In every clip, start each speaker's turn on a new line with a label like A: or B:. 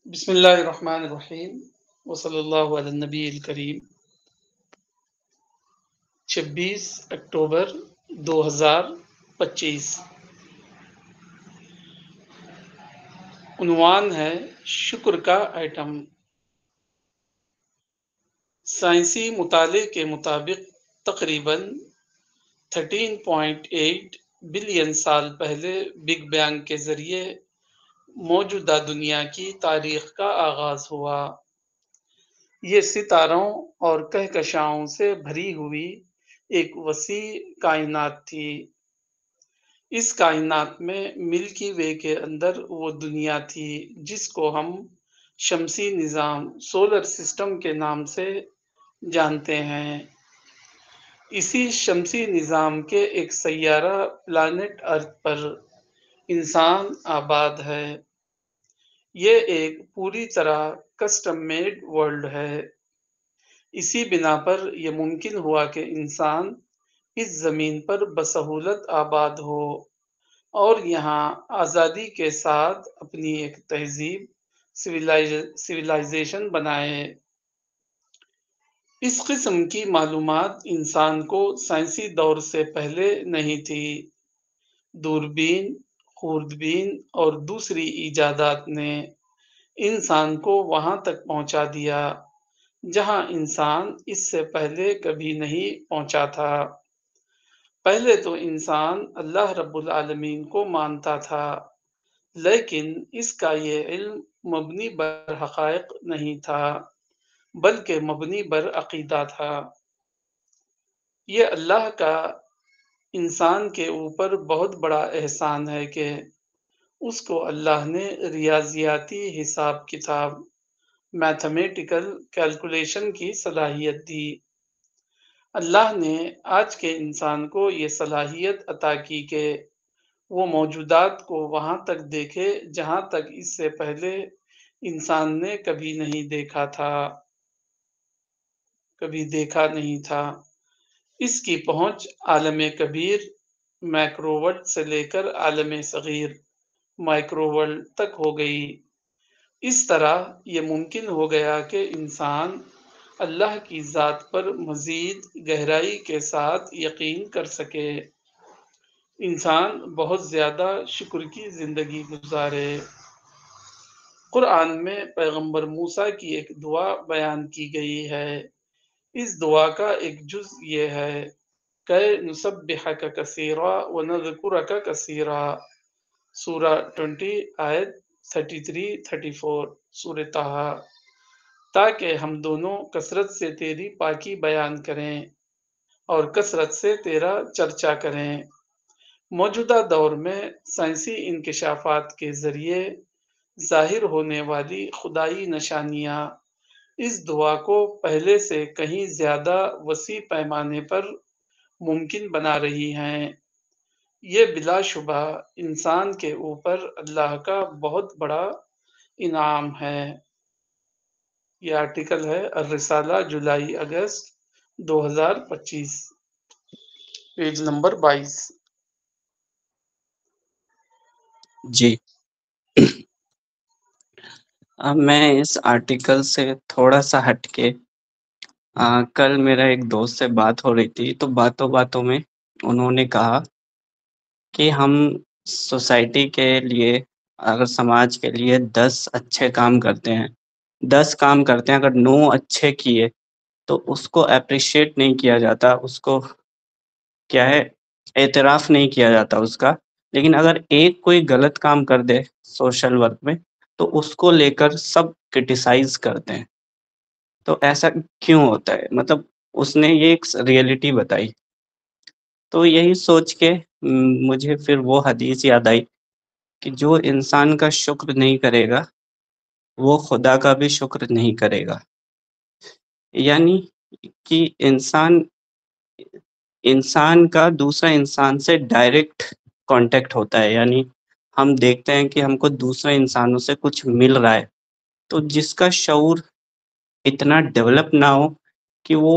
A: بسم اللہ الرحمن الرحیم وصلی اللہ علی النبی الکریم 26 اکتوبر 2025 عنوان ہے شکر کا ایٹم۔ سائنسی مطالعے کے مطابق تقریباً 13.8 بلین سال پہلے بگ بینگ کے ذریعے موجودہ دنیا کی تاریخ کا آغاز ہوا۔ یہ ستاروں اور کہکشاؤں سے بھری ہوئی ایک وسیع کائنات تھی۔ اس کائنات میں ملکی وے کے اندر وہ دنیا تھی جس کو ہم شمسی نظام سولر سسٹم کے نام سے جانتے ہیں۔ اسی شمسی نظام کے ایک سیارہ پلانٹ ارتھ پر انسان آباد ہے۔ یہ ایک پوری طرح کسٹم میڈ ورلڈ ہے۔ اسی بنا پر یہ ممکن ہوا کہ انسان اس زمین پر بسہولت آباد ہو اور یہاں آزادی کے ساتھ اپنی ایک تہذیب سویلائزیشن بنائے۔ اس قسم کی معلومات انسان کو سائنسی دور سے پہلے نہیں تھی۔ دوربین، خوردبین اور دوسری ایجادات نے انسان کو وہاں تک پہنچا دیا جہاں انسان اس سے پہلے کبھی نہیں پہنچا تھا۔ پہلے تو انسان اللہ رب العالمین کو مانتا تھا، لیکن اس کا یہ علم مبنی بر حقائق نہیں تھا بلکہ مبنی بر عقیدہ تھا۔ یہ اللہ کا انسان کے اوپر بہت بڑا احسان ہے کہ اس کو اللہ نے ریاضیاتی حساب کتاب میتھمیٹیکل کیلکولیشن کی صلاحیت دی۔ اللہ نے آج کے انسان کو یہ صلاحیت عطا کی کہ وہ موجودات کو وہاں تک دیکھے جہاں تک اس سے پہلے انسان نے کبھی نہیں دیکھا نہیں تھا۔ اس کی پہنچ عالم کبیر میکرو ورلڈ سے لے کر عالم صغیر مائکرو ورلڈ تک ہو گئی۔ اس طرح یہ ممکن ہو گیا کہ انسان اللہ کی ذات پر مزید گہرائی کے ساتھ یقین کر سکے۔ انسان بہت زیادہ شکر کی زندگی گزارے۔ قرآن میں پیغمبر موسیٰ کی ایک دعا بیان کی گئی ہے۔ اس دعا کا ایک جز یہ ہے کہ نسبحک کثیرا ونذکرک کثیرا، سورہ 20 آیت 33-34 سورہ طٰہٰ، تاکہ ہم دونوں کثرت سے تیری پاکی بیان کریں اور کثرت سے تیرا چرچا کریں۔ موجودہ دور میں سائنسی انکشافات کے ذریعے ظاہر ہونے والی خدائی نشانیاں اس دعا کو پہلے سے کہیں زیادہ وسیع پیمانے پر ممکن بنا رہی ہیں۔ یہ بلا شبہ انسان کے اوپر اللہ کا بہت بڑا انعام ہے۔ یہ آرٹیکل ہے الرسالہ جولائی اگست 2025، پیج نمبر 22۔
B: جی، اب میں اس آرٹیکل سے تھوڑا سا ہٹ کے کل میرا ایک دوست سے بات ہو رہی تھی، تو باتوں میں انہوں نے کہا کہ ہم سوسائٹی کے لیے، اگر سماج کے لیے 10 اچھے کام کرتے ہیں، 10 کام کرتے ہیں، اگر 9 اچھے کیے تو اس کو اپریشیٹ نہیں کیا جاتا، اس کو کیا ہے اعتراف نہیں کیا جاتا اس کا، لیکن اگر ایک کوئی غلط کام کر دے سوشل ورک میں تو اس کو لے کر سب کرٹیسائز کرتے ہیں۔ تو ایسا کیوں ہوتا ہے؟ مطلب اس نے یہ ایک ریئلٹی بتائی، تو یہی سوچ کے مجھے پھر وہ حدیث یاد آئی کہ جو انسان کا شکر نہیں کرے گا وہ خدا کا بھی شکر نہیں کرے گا۔ یعنی کہ انسان کا دوسرا انسان سے ڈائریکٹ کانٹیکٹ ہوتا ہے، یعنی ہم دیکھتے ہیں کہ ہم کو دوسرے انسانوں سے کچھ مل رہا ہے، تو جس کا شعور اتنا ڈیولپ نہ ہو کہ وہ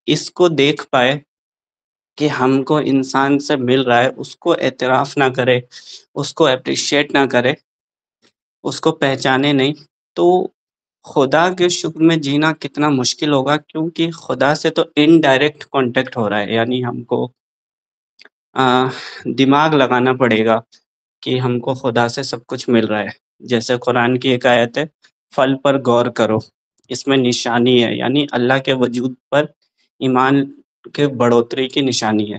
B: اس کو دیکھ پائے کہ ہم کو انسان سے مل رہا ہے، اس کو اعتراف نہ کرے، اس کو اپریشیٹ نہ کرے، اس کو پہچانے نہیں، تو خدا کے شکر میں جینا کتنا مشکل ہوگا، کیونکہ خدا سے تو انڈائریکٹ کانٹیکٹ ہو رہا ہے، یعنی ہم کو دماغ لگانا پڑے گا کہ ہم کو خدا سے سب کچھ مل رہا ہے۔ جیسے قرآن کی ایک آیت ہے، پھل پر غور کرو، اس میں نشانی ہے، یعنی اللہ کے وجود پر ایمان کے بڑھوتری کی نشانی ہے۔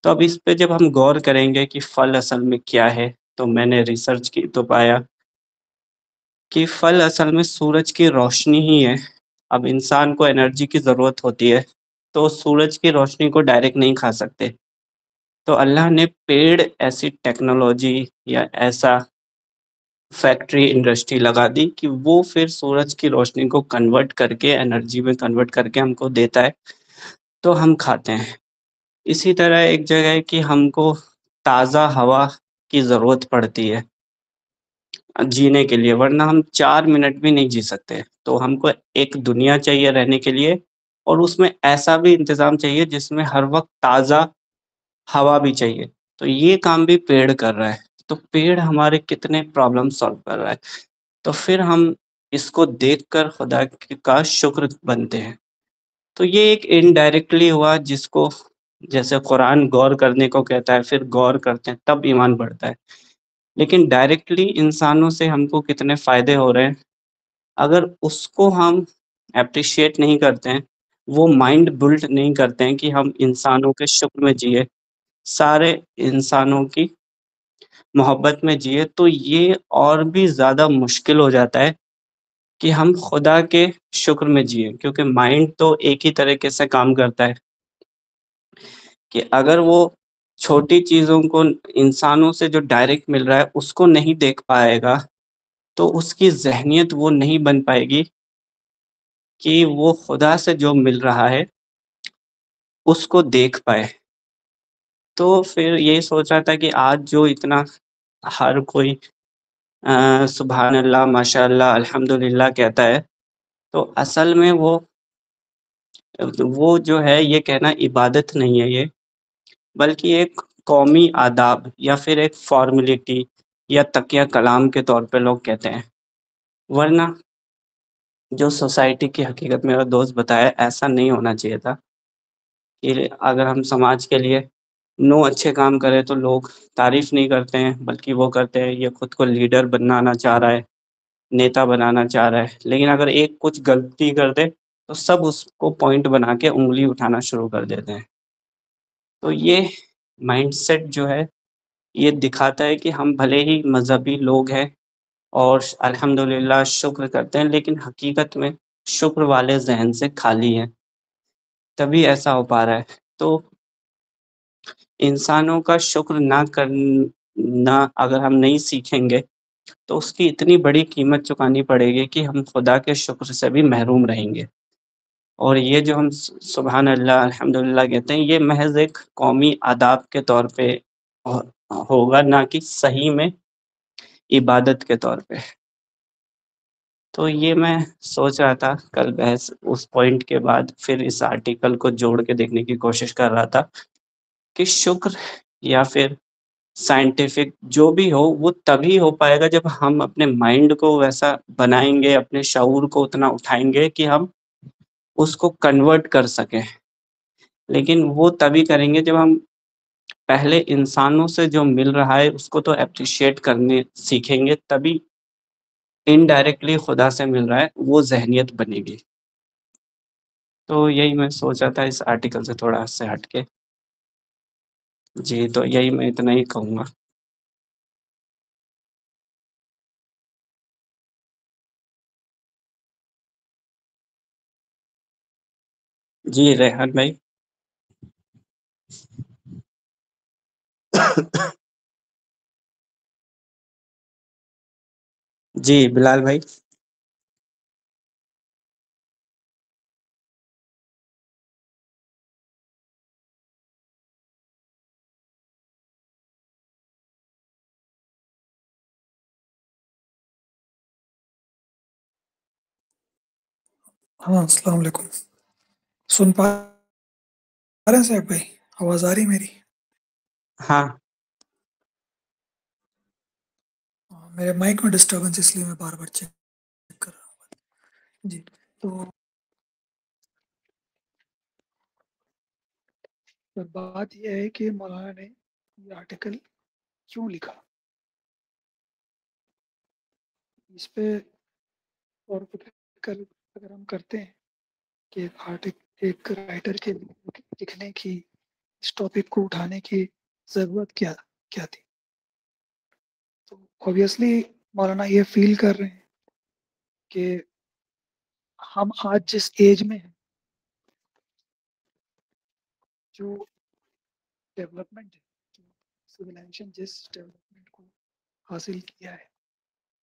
B: تو اب اس پہ جب ہم غور کریں گے کہ پھل اصل میں کیا ہے، تو میں نے ریسرچ کی تو پایا کہ پھل اصل میں سورج کی روشنی ہی ہے۔ اب انسان کو انرجی کی ضرورت ہوتی ہے، تو سورج کی روشنی کو ڈائریکٹ نہیں کھا سکتے، تو اللہ نے پیڑ ایسی ٹیکنالوجی یا ایسا فیکٹری انڈسٹری لگا دی کہ وہ پھر سورج کی روشنی کو کنورٹ کر کے انرجی میں کنورٹ کر کے ہم کو دیتا ہے، تو ہم کھاتے ہیں۔ اسی طرح ایک جگہ ہے کہ ہم کو تازہ ہوا کی ضرورت پڑتی ہے جینے کے لیے، ورنہ ہم 4 منٹ بھی نہیں جی سکتے۔ تو ہم کو ایک دنیا چاہیے رہنے کے لیے، اور اس میں ایسا بھی انتظام چاہیے جس میں ہر وقت تازہ ہوا بھی چاہیے۔ تو یہ کام بھی پیڑ کر رہا ہے، تو پیڑ ہمارے کتنے پرابلم سالو کر رہا ہے، تو پھر ہم اس کو دیکھ کر خدا کا شکر بنتے ہیں۔ تو یہ ایک انڈائریکٹلی ہوا، جس کو جیسے قرآن غور کرنے کو کہتا ہے، پھر غور کرتے ہیں تب ایمان بڑھتا ہے، لیکن ڈائریکٹلی انسانوں سے ہم کو کتنے فائدے ہو رہے ہیں، اگر اس کو ہم اپریشیٹ نہیں کرتے ہیں، وہ مائنڈ بلڈ نہیں کرتے ہیں کہ ہم انسانوں کے شکر میں جیے، سارے انسانوں کی محبت میں جیے، تو یہ اور بھی زیادہ مشکل ہو جاتا ہے کہ ہم خدا کے شکر میں جیے، کیونکہ مائنڈ تو ایک ہی طریقے سے کام کرتا ہے کہ اگر وہ چھوٹی چیزوں کو انسانوں سے جو ڈائریکٹ مل رہا ہے اس کو نہیں دیکھ پائے گا، تو اس کی ذہنیت وہ نہیں بن پائے گی کہ وہ خدا سے جو مل رہا ہے اس کو دیکھ پائے۔ تو پھر یہی سوچ رہا تھا کہ آج جو اتنا ہر کوئی سبحان اللہ، ماشاء اللہ، الحمد للہ کہتا ہے، تو اصل میں وہ جو ہے یہ کہنا عبادت نہیں ہے، یہ بلکہ ایک قومی آداب یا پھر ایک فارمیلٹی یا تکیہ کلام کے طور پہ لوگ کہتے ہیں، ورنہ جو سوسائٹی کی حقیقت میرا دوست بتایا ایسا نہیں ہونا چاہیے تھا کہ اگر ہم سماج کے لیے اچھے کام کرے تو لوگ تعریف نہیں کرتے ہیں، بلکہ وہ کرتے ہیں یہ خود کو لیڈر بنانا چاہ رہا ہے، نیتا بنانا چاہ رہا ہے، لیکن اگر ایک کچھ غلطی کر دے تو سب اس کو پوائنٹ بنا کے انگلی اٹھانا شروع کر دیتے ہیں۔ تو یہ مائنڈ سیٹ جو ہے یہ دکھاتا ہے کہ ہم بھلے ہی مذہبی لوگ ہیں اور الحمدللہ شکر کرتے ہیں، لیکن حقیقت میں شکر والے ذہن سے خالی ہیں، تبھی ایسا ہو پا رہا ہے۔ تو انسانوں کا شکر نہ کرنا اگر ہم نہیں سیکھیں گے تو اس کی اتنی بڑی قیمت چکانی پڑے گی کہ ہم خدا کے شکر سے بھی محروم رہیں گے۔ اور یہ جو ہم سبحان اللہ، الحمدللہ کہتے ہیں، یہ محض ایک قومی آداب کے طور پہ ہوگا، نہ کہ صحیح میں عبادت کے طور پہ۔ تو یہ میں سوچ رہا تھا کل بحث اس پوائنٹ کے بعد پھر اس آرٹیکل کو جوڑ کے دیکھنے کی کوشش کر رہا تھا کہ شکر یا پھر سائنٹیفک جو بھی ہو وہ تبھی ہو پائے گا جب ہم اپنے مائنڈ کو ویسا بنائیں گے، اپنے شعور کو اتنا اٹھائیں گے کہ ہم اس کو کنورٹ کر سکیں، لیکن وہ تبھی کریں گے جب ہم پہلے انسانوں سے جو مل رہا ہے اس کو تو اپریشیٹ کرنے سیکھیں گے، تبھی انڈائریکٹلی خدا سے مل رہا ہے وہ ذہنیت بنے گی۔ تو یہی میں سوچا تھا اس آرٹیکل سے تھوڑا سے ہٹ کے۔ جی تو یہی میں اتنا ہی کہوں گا۔ جی ریحان بھائی۔ جی بلال بھائی۔
C: ہاں السلام علیکم، سن پا رہے ہیں صاحب بھائی؟ آواز آ رہی میری؟
B: ہاں
C: میرے مائک میں ڈسٹربنس، اس لیے میں بار بار چیک کر جی تو بات یہ ہے کہ مولانا نے یہ آرٹیکل کیوں لکھا، اس پہ اور فکر اگر ہم کرتے ہیں کہ ایک رائٹر کے لکھنے کی، اس ٹاپک کو اٹھانے کی ضرورت کیا تھی، تو اوبیسلی مولانا یہ فیل کر رہے ہیں کہ ہم آج جس ایج میں ہیں، جو ڈیولپمنٹ ہے، سویلائزیشن جس ڈیولپمنٹ کو حاصل کیا ہے،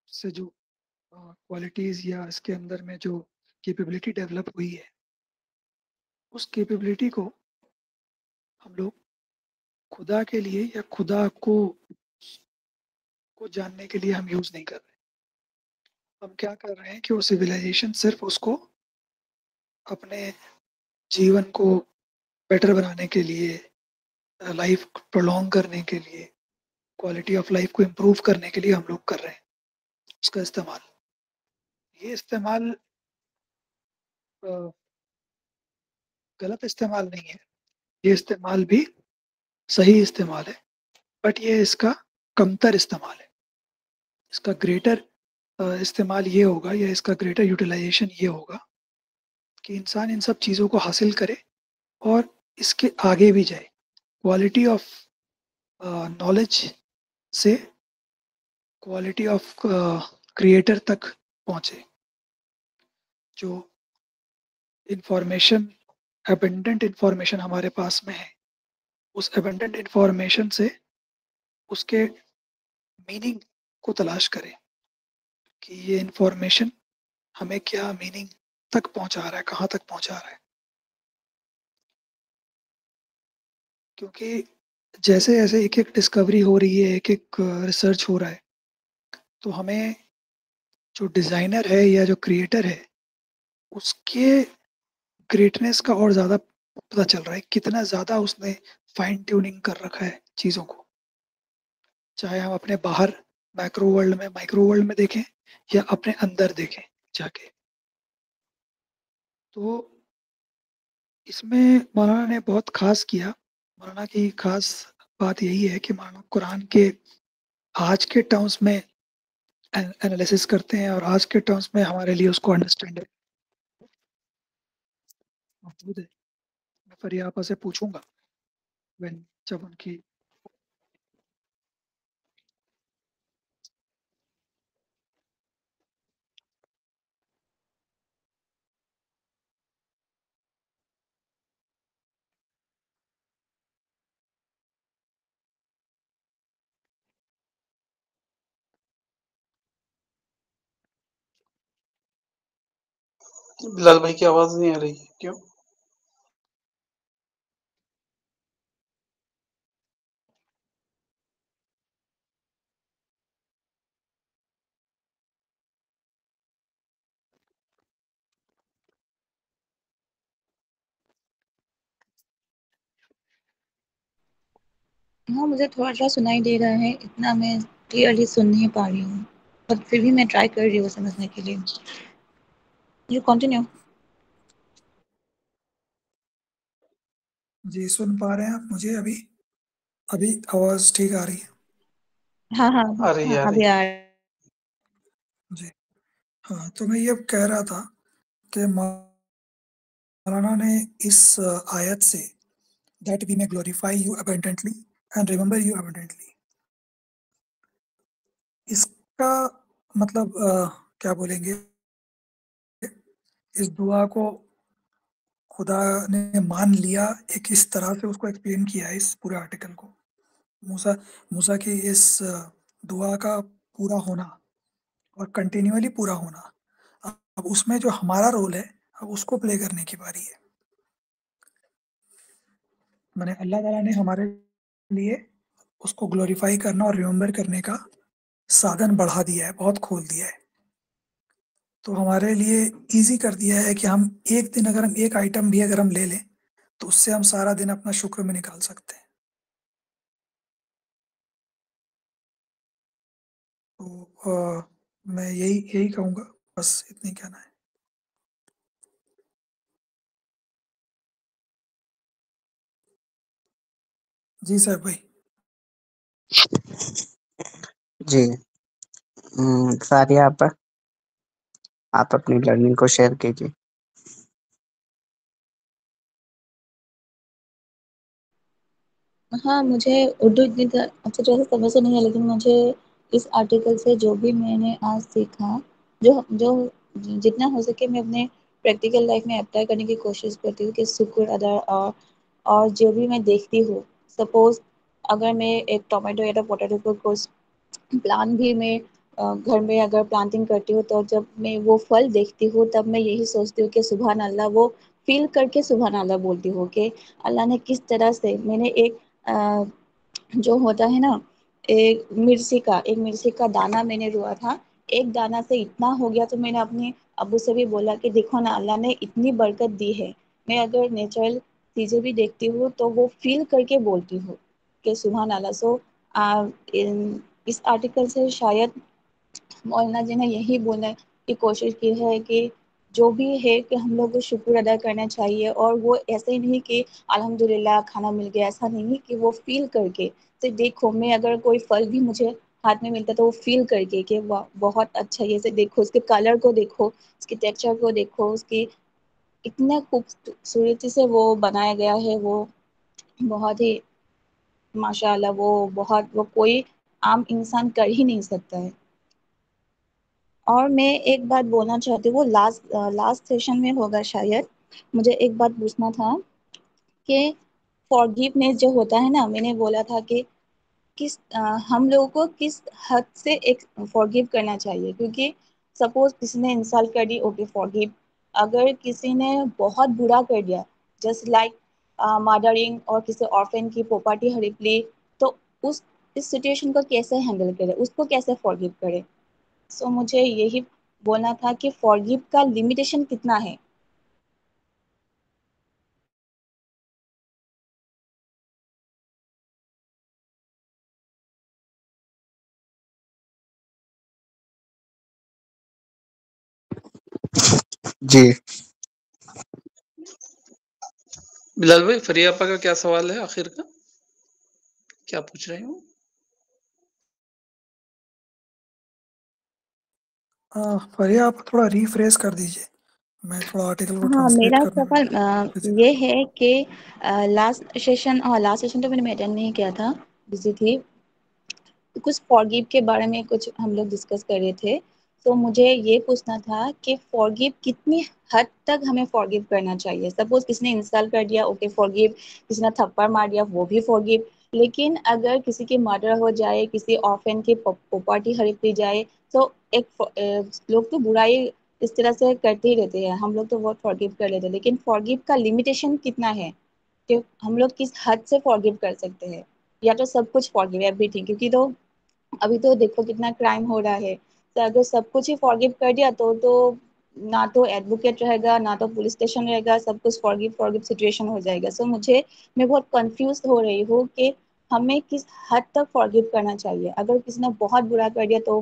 C: اس سے جو کوالٹیز یا اس کے اندر میں جو کیپیبلٹی ڈیولپ ہوئی ہے، اس کیپیبلٹی کو ہم لوگ خدا کے لیے یا خدا کو جاننے کے لیے ہم یوز نہیں کر رہے. ہم کیا کر رہے ہیں کہ وہ سویلائزیشن صرف اس کو اپنے جیون کو بیٹر بنانے کے لیے، لائف پرولونگ کرنے کے لیے، کوالٹی آف لائف کو امپروو کرنے کے لیے ہم لوگ کر رہے ہیں اس کا استعمال. یہ استعمال غلط استعمال نہیں ہے، یہ استعمال بھی صحیح استعمال ہے، بٹ یہ اس کا کمتر استعمال ہے. اس کا گریٹر استعمال یہ ہوگا، یا اس کا گریٹر یوٹیلائزیشن یہ ہوگا کہ انسان ان سب چیزوں کو حاصل کرے اور اس کے آگے بھی جائے، کوالٹی آف نالج سے کوالٹی آف کریٹر تک پہنچے. جو انفارمیشن، ابنڈنٹ انفارمیشن ہمارے پاس میں ہے، اس ابنڈنٹ انفارمیشن سے اس کے میننگ کو تلاش کرے کہ یہ انفارمیشن ہمیں کیا میننگ تک پہنچا رہا ہے، کہاں تک پہنچا رہا ہے. کیونکہ جیسے جیسے ایک ایک ڈسکوری ہو رہی ہے، ایک ایک ریسرچ ہو رہا ہے، تو ہمیں جو ڈیزائنر ہے یا جو کریٹر ہے اس کے گریٹنس کا اور زیادہ پتہ چل رہا ہے، کتنا زیادہ اس نے فائن ٹیوننگ کر رکھا ہے چیزوں کو. چاہے ہم اپنے باہر مائکرو ورلڈ میں دیکھیں یا اپنے اندر دیکھیں جا کے. تو اس میں مولانا نے بہت خاص کیا. مولانا کی خاص بات یہی ہے کہ مولانا قرآن کے آج کے ٹرمز میں انالیسس کرتے ہیں، اور آج کے ٹرمز میں ہمارے لیے اس کو انڈرسٹینڈ موجود ہے. میں فریابہ سے پوچھوں گا جب ان کی
A: بلال بھائی کی آواز نہیں آ رہی ہے کیوں؟
D: ہاں مجھے تھوڑا سا سنائی دے رہا ہے، اتنا میں کلیئرلی سن نہیں پا رہی ہوں، پر پھر بھی میں ٹرائی کر رہی ہوں سمجھنے کے لیے. You continue.
C: جی سن پا رہے ہیں آپ مجھے؟ ابھی آواز ٹھیک آ رہی ہے؟
D: ہاں ہاں
A: آ رہی
D: ہاں ابھی آ رہا ہے.
C: جی ہاں، تو میں یہ کہہ رہا تھا کہ مولانا نے اس آیت سے that we may glorify you abundantly and remember you abundantly، اس کا مطلب کیا بولیں گے، اس دعا کو خدا نے مان لیا، ایک اس طرح سے اس کو ایکسپلین کیا ہے اس پورے آرٹیکل کو. موسیٰ کی اس دعا کا پورا ہونا اور کنٹینیولی پورا ہونا، اب اس میں جو ہمارا رول ہے اب اس کو پلے کرنے کی باری ہے. میں نے اللہ تعالیٰ نے ہمارے لیے اس کو گلوریفائی کرنا اور ریممبر کرنے کا سادن بڑھا دیا ہے، بہت کھول دیا ہے. تو ہمارے لیے ایزی کر دیا ہے کہ ہم ایک دن اگر ہم ایک آئٹم بھی اگر ہم لے لیں تو اس سے ہم سارا دن اپنا شکر میں نکال سکتے ہیں. تو میں یہی کہوں گا، بس اتنی کہنا ہے. جی صاحب بھائی.
B: جی ساریہ آپ اپنی لرننگ کو شیئر کیجیے.
D: ہاں مجھے اردو اتنی اچھا طرح سے سمجھ سے نہیں ہے، لیکن مجھے اس آرٹیکل سے جو بھی میں نے آج سیکھا، جو جتنا ہو سکے میں اپنے پریکٹیکل لائف میں اپلائی کرنے کی کوشش کرتی ہوں کہ شکر ادا اور جو بھی میں دیکھتی ہوں، سپوز اگر میں ایک ٹومیٹو یا پوٹیٹو کو پلانٹ بھی میں گھر میں اگر پلانٹنگ کرتی ہوں تو جب میں وہ پھل دیکھتی ہوں تب میں یہی سوچتی ہوں کہ سبحان اللہ، وہ فیل کر کے سبحان اللہ بولتی ہوں کہ اللہ نے کس طرح سے. میں نے ایک جو ہوتا ہے نا ایک مرچی کا دانہ میں نے روا تھا، ایک دانہ سے اتنا ہو گیا تو میں نے اپنے ابو سے بھی بولا کہ دیکھو نا اللہ نے اتنی برکت دی ہے. میں اگر نیچرل چیزیں بھی دیکھتی ہوں تو وہ فیل کر کے بولتی ہوں کہ سبحان اللہ. سو اس آرٹیکل سے شاید مولانا جی نے یہی بولنے کی کوشش کی ہے کہ جو بھی ہے کہ ہم لوگ کو شکر ادا کرنا چاہیے، اور وہ ایسے ہی نہیں کہ الحمد للہ کھانا مل گیا، ایسا نہیں کہ وہ فیل کر کے. تو دیکھو میں اگر کوئی پھل بھی مجھے ہاتھ میں ملتا تو وہ فیل کر کے کہ بہت اچھا ہے، اسے دیکھو، اس کے کلر کو دیکھو، اس کے ٹیکسچر کو دیکھو، اس کی اتنا خوبصورتی سے وہ بنایا گیا ہے، وہ بہت ہی ماشاء اللہ، وہ کوئی عام انسان کر ہی نہیں سکتا ہے. اور میں ایک بات بولنا چاہتی ہوں، وہ لاسٹ سیشن میں ہوگا شاید. مجھے ایک بات پوچھنا تھا کہ فارگیونیس جو ہوتا ہے نا، میں نے بولا تھا کہ ہم لوگوں کو کس حد سے ایک فارگیو کرنا چاہیے، کیونکہ سپوز کسی نے انسلٹ کر دی، اوکے فارگیو. اگر کسی نے بہت برا کر دیا، جسٹ لائک مارڈرنگ اور کسی آرفن کی پراپرٹی ہڑپ لی، تو اس سچویشن کو کیسے ہینڈل کرے، اس کو کیسے فارگیو کرے. سو مجھے یہی بولنا تھا کہ فارگیو کا لمیٹیشن کتنا ہے.
B: جی
A: بلال بھائی، فریہ آپا کا کیا سوال ہے آخر کا؟ کیا پوچھ رہے ہوں؟
C: فریہ آپ تھوڑا ریفریش کر دیجئے، میں تھوڑا آرٹیکل کو
D: ہاں،
C: ٹرانسلیٹ
D: میرا
C: کرنے میں
D: سوال یہ ہے کہ لاسٹ سیشن تو میں نے اٹینڈ نہیں کیا تھا، بزی تھی. کچھ فارگیو کے بارے میں کچھ ہم لوگ ڈسکس کر رہے تھے. تو مجھے یہ پوچھنا تھا کہ فارگیو کتنی حد تک ہمیں فارگیو کرنا چاہیے. سپوز کسی نے انسلٹ کر دیا، اوکے فارگیو. کسی نے تھپڑ مار دیا، وہ بھی فارگیو. لیکن اگر کسی کی مرڈر ہو جائے، کسی آرفن کی پراپرٹی ہڑپ لی جائے، تو ایک لوگ تو برائی اس طرح سے کرتے ہی رہتے ہیں، ہم لوگ تو بہت فارگیو کر لیتے ہیں، لیکن فارگیو کا لمیٹیشن کتنا ہے کہ ہم لوگ کس حد سے فارگیو کر سکتے ہیں. یا تو سب کچھ فارگیو ایوری تھنگ، کیونکہ تو ابھی تو دیکھو کتنا کرائم ہو رہا ہے. تو اگر سب کچھ ہی فارگیو کر دیا تو نہ تو ایڈوکیٹ رہے گا، نہ تو پولیس اسٹیشن رہے گا، سب کچھ فارگیو سچویشن ہو جائے گا. سو میں بہت کنفیوز ہو رہی ہوں کہ ہمیں کس حد تک فارگیو کرنا چاہیے. اگر کسی نے بہت برا کر دیا تو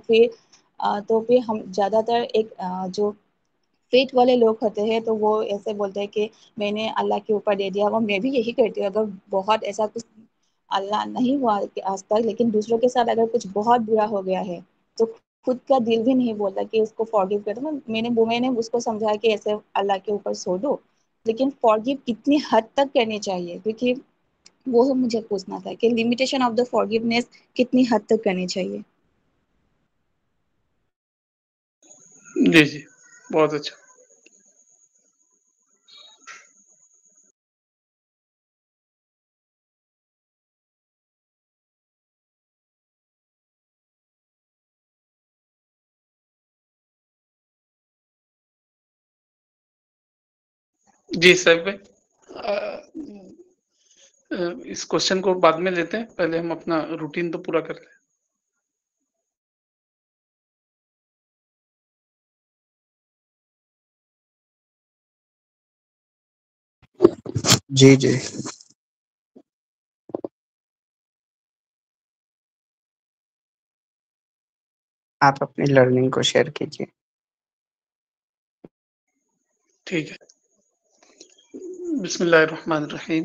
D: پھر ہم زیادہ تر ایک جو فیتھ والے لوگ ہوتے ہیں تو وہ ایسے بولتے ہیں کہ میں نے اللہ کے اوپر دے دیا. وہ میں بھی یہی کرتی ہوں، اگر بہت ایسا کچھ اللہ نہیں ہوا آج تک، لیکن دوسروں کے ساتھ اگر کچھ بہت برا ہو گیا ہے تو خود کا دل بھی نہیں بولتا کہ اس کو فارگیو کر دو. میں نے اس کو سمجھایا کہ ایسے اللہ کے اوپر چھوڑ دو. لیکن فارگیو کتنی حد تک کرنی چاہیے، کیونکہ وہ مجھے پوچھنا تھا کہ لمیٹیشن آف دا فارگیونیس کتنی حد تک کرنی چاہیے.
A: جی جی، بہت اچھا. جی صاحب بھائی، اس کوشچن کو بعد میں لیتے ہیں، پہلے ہم اپنا روٹین تو پورا کر لیں.
B: جی جی، آپ اپنی لرننگ کو شیئر کیجیے.
A: ٹھیک ہے. بسم اللہ الرحمن الرحیم.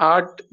A: 8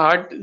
A: 8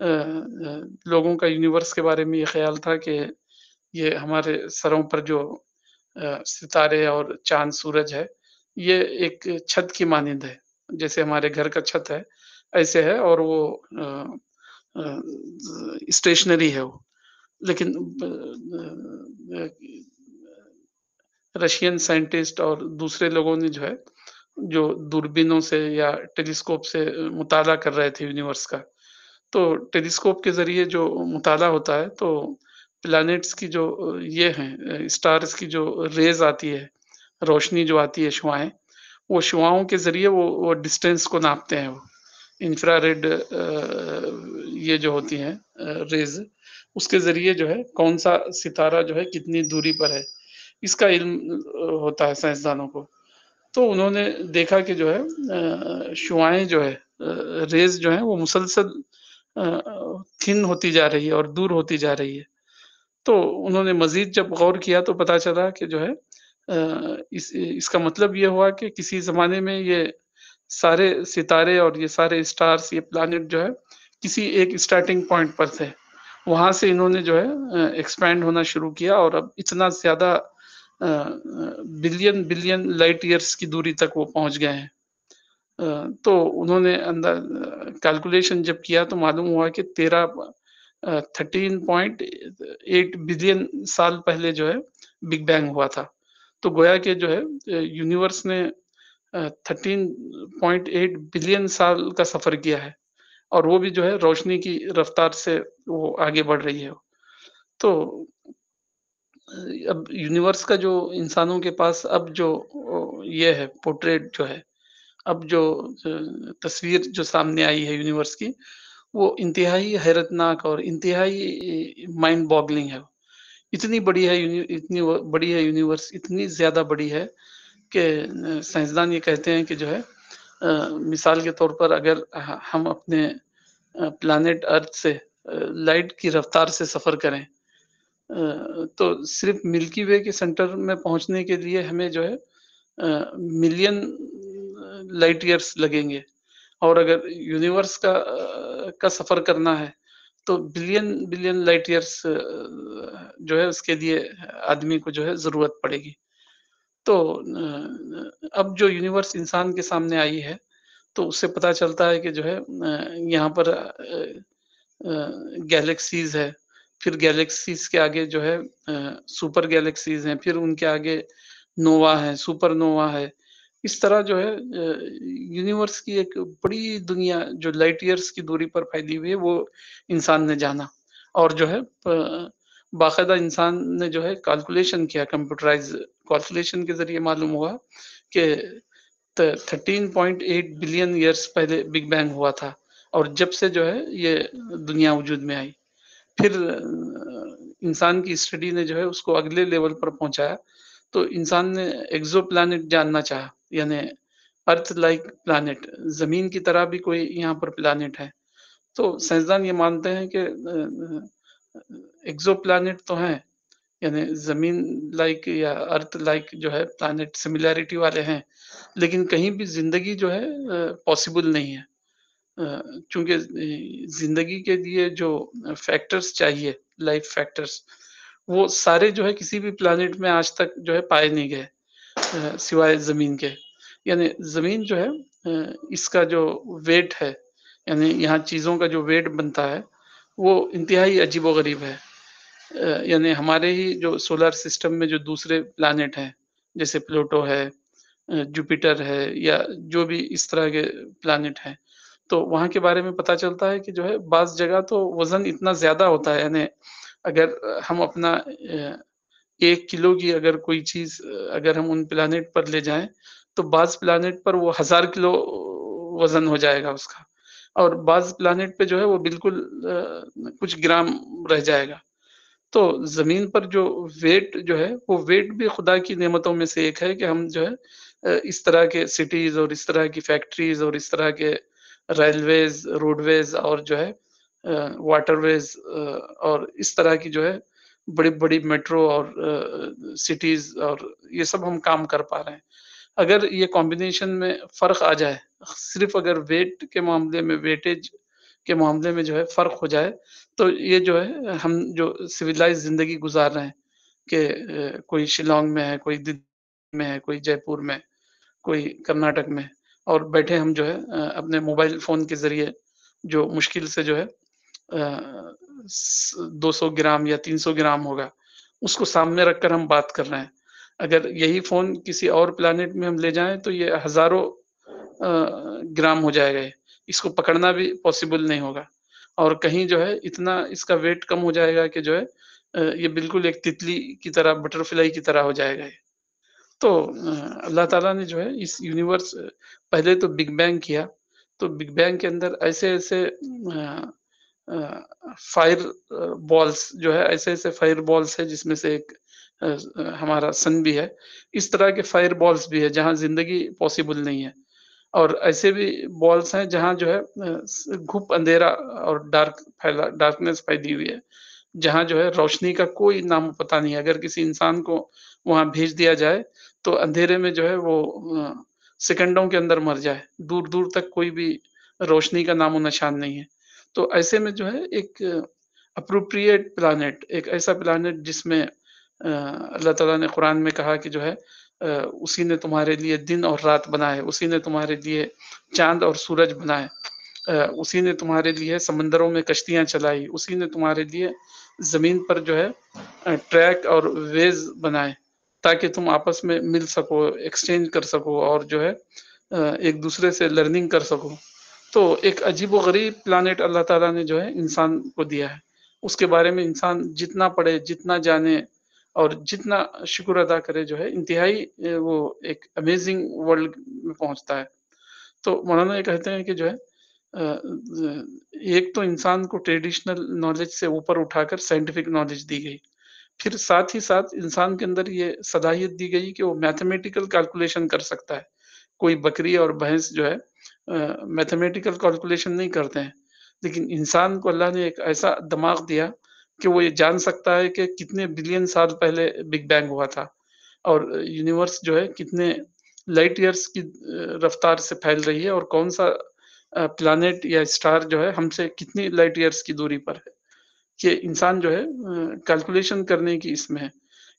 A: لوگوں کا یونیورس کے بارے میں یہ خیال تھا کہ یہ ہمارے سروں پر جو ستارے اور چاند سورج ہے یہ ایک چھت کی مانند ہے، جیسے ہمارے گھر کا چھت ہے ایسے ہے، اور وہ اسٹیشنری ہے وہ. لیکن رشین سائنٹسٹ اور دوسرے لوگوں نے جو ہے جو دوربینوں سے یا ٹیلیسکوپ سے مطالعہ کر رہے تھے یونیورس کا، تو ٹیلیسکوپ کے ذریعے جو مطالعہ ہوتا ہے تو پلانٹس کی جو یہ ہیں اسٹارز کی جو ریز آتی ہے، روشنی جو آتی ہے شعاعیں، وہ شعاؤں کے ذریعے وہ ڈسٹینس کو ناپتے ہیں، وہ انفرا ریڈ یہ جو ہوتی ہیں ریز، اس کے ذریعے جو ہے کون سا ستارہ جو ہے کتنی دوری پر ہے اس کا علم ہوتا ہے سائنسدانوں کو. تو انہوں نے دیکھا کہ جو ہے شعاعیں جو ہے ریز جو ہیں وہ مسلسل تھن ہوتی جا رہی ہے اور دور ہوتی جا رہی ہے. تو انہوں نے مزید جب غور کیا تو پتا چلا کہ جو ہے اس کا مطلب یہ ہوا کہ کسی زمانے میں یہ سارے ستارے اور یہ سارے اسٹارز، یہ پلانٹ جو ہے کسی ایک اسٹارٹنگ پوائنٹ پر تھے، وہاں سے انہوں نے جو ہے ایکسپینڈ ہونا شروع کیا اور اب اتنا زیادہ بلین لائٹ ایئرس کی دوری تک وہ پہنچ گئے ہیں. تو انہوں نے اندر کیلکولیشن جب کیا تو معلوم ہوا کہ 13.8 بلین سال پہلے جو ہے بگ بینگ ہوا تھا. تو گویا کہ جو ہے یونیورس نے 13.8 بلین سال کا سفر کیا ہے، اور وہ بھی جو ہے روشنی کی رفتار سے وہ آگے بڑھ رہی ہے. تو اب یونیورس کا جو انسانوں کے پاس اب جو یہ ہے پورٹریٹ جو ہے، اب جو تصویر جو سامنے آئی ہے یونیورس کی، وہ انتہائی حیرتناک اور انتہائی مائنڈ باگلنگ ہے. اتنی بڑی ہے یونیورس، اتنی زیادہ بڑی ہے کہ سائنسدان یہ کہتے ہیں کہ جو ہے مثال کے طور پر اگر ہم اپنے پلانٹ ارتھ سے لائٹ کی رفتار سے سفر کریں تو صرف ملکی وے کے سینٹر میں پہنچنے کے لیے ہمیں جو ہے ملین لائٹ ایئرس لگیں گے، اور اگر یونیورس کا سفر کرنا ہے تو بلین لائٹ ایئرس جو ہے اس کے لیے آدمی کو جو ہے ضرورت پڑے گی. تو اب جو یونیورس انسان کے سامنے آئی ہے تو اس سے پتہ چلتا ہے کہ جو ہے یہاں پر گیلیکسیز ہے، پھر گیلیکسیز کے آگے جو ہے سپر گیلیکسیز ہیں، پھر ان کے آگے نووا ہے، سپر نووا ہے. اس طرح جو ہے یونیورس کی ایک بڑی دنیا جو لائٹ ایئرس کی دوری پر پھیلی ہوئی ہے وہ انسان نے جانا، اور جو ہے باقاعدہ انسان نے جو ہے کیلکولیشن کیا، کمپیوٹرائز کیلکولیشن کے ذریعے معلوم ہوا کہ 13.8 بلین ایئرس پہلے بگ بینگ ہوا تھا، اور جب سے جو ہے یہ دنیا وجود میں آئی پھر انسان کی اسٹڈی نے جو ہے اس کو اگلے لیول پر پہنچایا. تو انسان نے ایکزو پلانٹ جاننا چاہا، یعنی ارتھ لائک پلانٹ، زمین کی طرح بھی کوئی یہاں پر پلانٹ ہے. تو سائنسدان یہ مانتے ہیں کہ ایکزو پلانٹ تو ہیں، یعنی زمین لائک یا ارتھ لائک جو ہے پلانٹ سملیرٹی والے ہیں، لیکن کہیں بھی زندگی جو ہے پاسبل نہیں ہے، چونکہ زندگی کے لیے جو فیکٹرز چاہیے، لائف فیکٹرز، وہ سارے جو ہے کسی بھی پلانٹ میں آج تک جو ہے پائے نہیں گئے سوائے زمین کے. یعنی زمین جو ہے اس کا جو ویٹ ہے، یعنی یہاں چیزوں کا جو ویٹ بنتا ہے وہ انتہائی عجیب و غریب ہے. یعنی ہمارے ہی جو سولر سسٹم میں جو دوسرے پلانٹ ہیں جیسے پلوٹو ہے، جوپیٹر ہے، یا جو بھی اس طرح کے پلانٹ ہیں، تو وہاں کے بارے میں پتہ چلتا ہے کہ جو ہے بعض جگہ تو وزن اتنا زیادہ ہوتا ہے، یعنی اگر ہم اپنا 1 کلو کی اگر کوئی چیز اگر ہم ان پلانٹ پر لے جائیں تو بعض پلانٹ پر وہ 1000 کلو وزن ہو جائے گا اس کا، اور بعض پلانٹ پہ جو ہے وہ بالکل کچھ گرام رہ جائے گا. تو زمین پر جو ویٹ جو ہے وہ ویٹ بھی خدا کی نعمتوں میں سے ایک ہے کہ ہم جو ہے اس طرح کے سٹیز اور اس طرح کی فیکٹریز اور اس طرح کے ریلویز، روڈ ویز اور جو ہے واٹر ویز اور اس طرح کی جو ہے بڑی بڑی میٹرو اور سٹیز اور یہ سب ہم کام کر پا رہے ہیں. اگر یہ کمبینیشن میں فرق آ جائے، صرف اگر ویٹ کے معاملے میں ویٹیج کے معاملے میں جو ہے فرق ہو جائے تو یہ جو ہے ہم جو سویلائز زندگی گزار رہے ہیں کہ کوئی شیلانگ میں ہے، کوئی دلی میں ہے، کوئی جے پور میں، کوئی کرناٹک میں، اور بیٹھے ہم جو ہے اپنے موبائل فون کے ذریعے جو مشکل سے جو ہے 200 گرام یا 300 گرام ہوگا اس کو سامنے رکھ کر ہم بات کر رہے ہیں. اگر یہی فون کسی اور پلانٹ میں ہم لے جائیں تو یہ ہزاروں گرام ہو جائے گا، اس کو پکڑنا بھی پاسبل نہیں ہوگا، اور کہیں جو ہے اتنا اس کا ویٹ کم ہو جائے گا کہ جو ہے یہ بالکل ایک تتلی کی طرح، بٹر فلائی کی طرح ہو جائے گا. تو اللہ تعالیٰ نے جو ہے اس یونیورس پہلے تو بگ بینگ کیا، تو بگ بینگ کے اندر ایسے ایسے فائر بالز جو ہے، ایسے ایسے فائر بالز ہے جس میں سے ایک ہمارا سن بھی ہے، اس طرح کے فائر بالز بھی ہے جہاں زندگی پاسبل نہیں ہے، اور ایسے بھی بالز ہیں جہاں جو ہے گھپ اندھیرا اور ڈارکنیس پھیلی ہوئی ہے، جہاں جو ہے روشنی کا کوئی نام پتہ نہیں. اگر کسی انسان کو وہاں بھیج دیا جائے تو اندھیرے میں جو ہے وہ سیکنڈوں کے اندر مر جائے، دور دور تک کوئی بھی روشنی کا نام و نشان نہیں ہے. تو ایسے میں جو ہے ایک اپروپریٹ پلانٹ، ایک ایسا پلانٹ جس میں اللہ تعالیٰ نے قرآن میں کہا کہ جو ہے اسی نے تمہارے لیے دن اور رات بنائے، اسی نے تمہارے لیے چاند اور سورج بنائے، اسی نے تمہارے لیے سمندروں میں کشتیاں چلائی، اسی نے تمہارے لیے زمین پر جو ہے ٹریک اور ویز بنائے تاکہ تم آپس میں مل سکو، ایکسچینج کر سکو، اور جو ہے ایک دوسرے سے لرننگ کر سکو. تو ایک عجیب و غریب پلانٹ اللہ تعالیٰ نے جو ہے انسان کو دیا ہے. اس کے بارے میں انسان جتنا پڑھے، جتنا جانے اور جتنا شکر ادا کرے جو ہے انتہائی وہ ایک امیزنگ ورلڈ میں پہنچتا ہے. تو مولانا یہ کہتے ہیں کہ جو ہے ایک تو انسان کو ٹریڈیشنل نالج سے اوپر اٹھا کر سائنٹیفک نالج دی گئی، پھر ساتھ ہی ساتھ انسان کے اندر یہ صلاحیت دی گئی کہ وہ میتھمیٹیکل کیلکولیشن کر سکتا ہے. کوئی بکری اور بھینس جو ہے میتھمیٹیکل کیلکولیشن نہیں کرتے ہیں، لیکن انسان کو اللہ نے ایک ایسا دماغ دیا کہ وہ یہ جان سکتا ہے کہ کتنے بلین سال پہلے بگ بینگ ہوا تھا، اور یونیورس جو ہے کتنے لائٹ ایئرس کی رفتار سے پھیل رہی ہے، اور کون سا پلانٹ یا اسٹار جو ہے ہم سے کتنی لائٹ ایئرس کی دوری پر ہے. کہ انسان جو ہے کیلکولیشن کرنے کی اس میں ہے.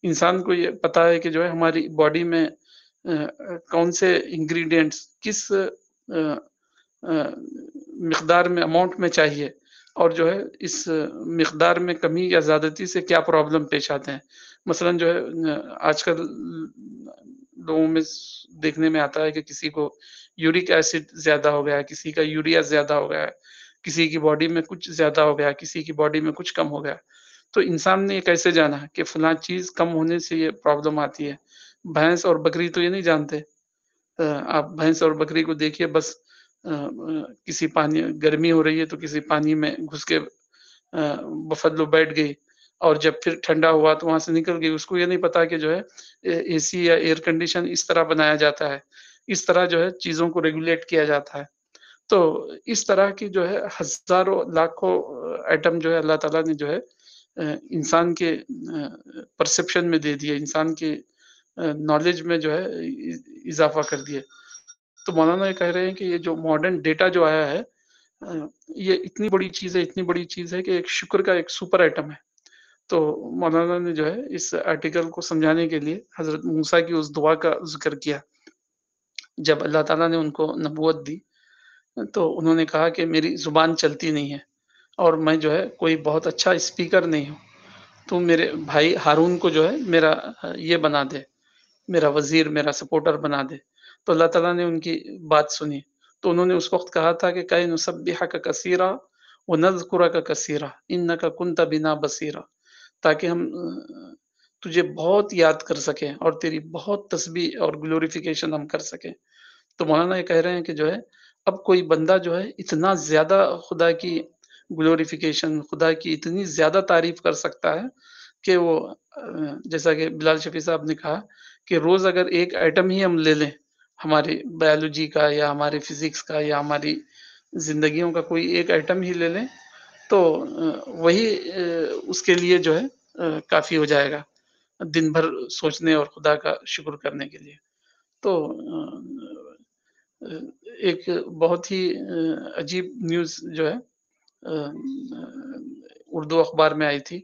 A: انسان کو یہ پتا ہے کہ جو ہے ہماری باڈی میں کون سے انگریڈینٹس کس مقدار میں، اماؤنٹ میں چاہیے، اور جو ہے اس مقدار میں کمی یا زیادتی سے کیا پرابلم پیش آتے ہیں. مثلا جو ہے آج کل لوگوں میں دیکھنے میں آتا ہے کہ کسی کو یورک ایسڈ زیادہ ہو گیا ہے، کسی کا یوریا زیادہ ہو گیا ہے، کسی کی باڈی میں کچھ زیادہ ہو گیا، کسی کی باڈی میں کچھ کم ہو گیا. تو انسان نے یہ کیسے جانا کہ فلاں چیز کم ہونے سے یہ پرابلم آتی ہے؟ بھینس اور بکری تو یہ نہیں جانتے. آپ بھینس اور بکری کو دیکھیے، بس کسی پانی، گرمی ہو رہی ہے تو کسی پانی میں گھس کے بفلو بیٹھ گئی، اور جب پھر ٹھنڈا ہوا تو وہاں سے نکل گئی. اس کو یہ نہیں پتا کہ جو ہے اے سی یا ایئر کنڈیشن اس طرح بنایا جاتا ہے، اس طرح جو ہے چیزوں کو ریگولیٹ کیا جاتا ہے. تو اس طرح کی جو ہے ہزاروں لاکھوں ایٹم جو ہے اللہ تعالیٰ نے جو ہے انسان کے پرسپشن میں دے دیا، انسان کے نالج میں جو ہے اضافہ کر دیا. تو مولانا یہ کہہ رہے ہیں کہ یہ جو ماڈرن ڈیٹا جو آیا ہے یہ اتنی بڑی چیز ہے، اتنی بڑی چیز ہے کہ ایک شکر کا ایک سپر ایٹم ہے. تو مولانا نے جو ہے اس آرٹیکل کو سمجھانے کے لیے حضرت موسیٰ کی اس دعا کا ذکر کیا. جب اللہ تعالیٰ نے ان کو نبوت دی تو انہوں نے کہا کہ میری زبان چلتی نہیں ہے، اور میں جو ہے کوئی بہت اچھا اسپیکر نہیں ہوں، تو میرے بھائی ہارون کو جو ہے میرا یہ بنا دے، میرا وزیر، میرا سپورٹر بنا دے. تو اللہ تعالیٰ نے ان کی بات سنی. تو انہوں نے اس وقت کہا تھا کہ کَيْ نُسَبِّحَكَ كَثِيرًا وَنَذْكُرَكَ كَثِيرًا إِنَّكَ كُنْتَ بِنَا بَصِيرًا، تاکہ ہم تجھے بہت یاد کر سکیں اور تیری بہت تسبیح اور گلوریفیکیشن ہم کر سکیں. تو مولانا یہ کہہ رہے ہیں کہ جو ہے اب کوئی بندہ جو ہے اتنا زیادہ خدا کی گلوریفیکیشن، خدا کی اتنی زیادہ تعریف کر سکتا ہے کہ وہ جیسا کہ بلال شفیع صاحب نے کہا کہ روز اگر ایک ایٹم ہی ہم لے لیں ہماری بایولوجی کا یا ہماری فزکس کا یا ہماری زندگیوں کا کوئی ایک ایٹم ہی لے لیں تو وہی اس کے لیے جو ہے کافی ہو جائے گا دن بھر سوچنے اور خدا کا شکر کرنے کے لیے. تو ایک بہت ہی عجیب نیوز جو ہے اردو اخبار میں آئی تھی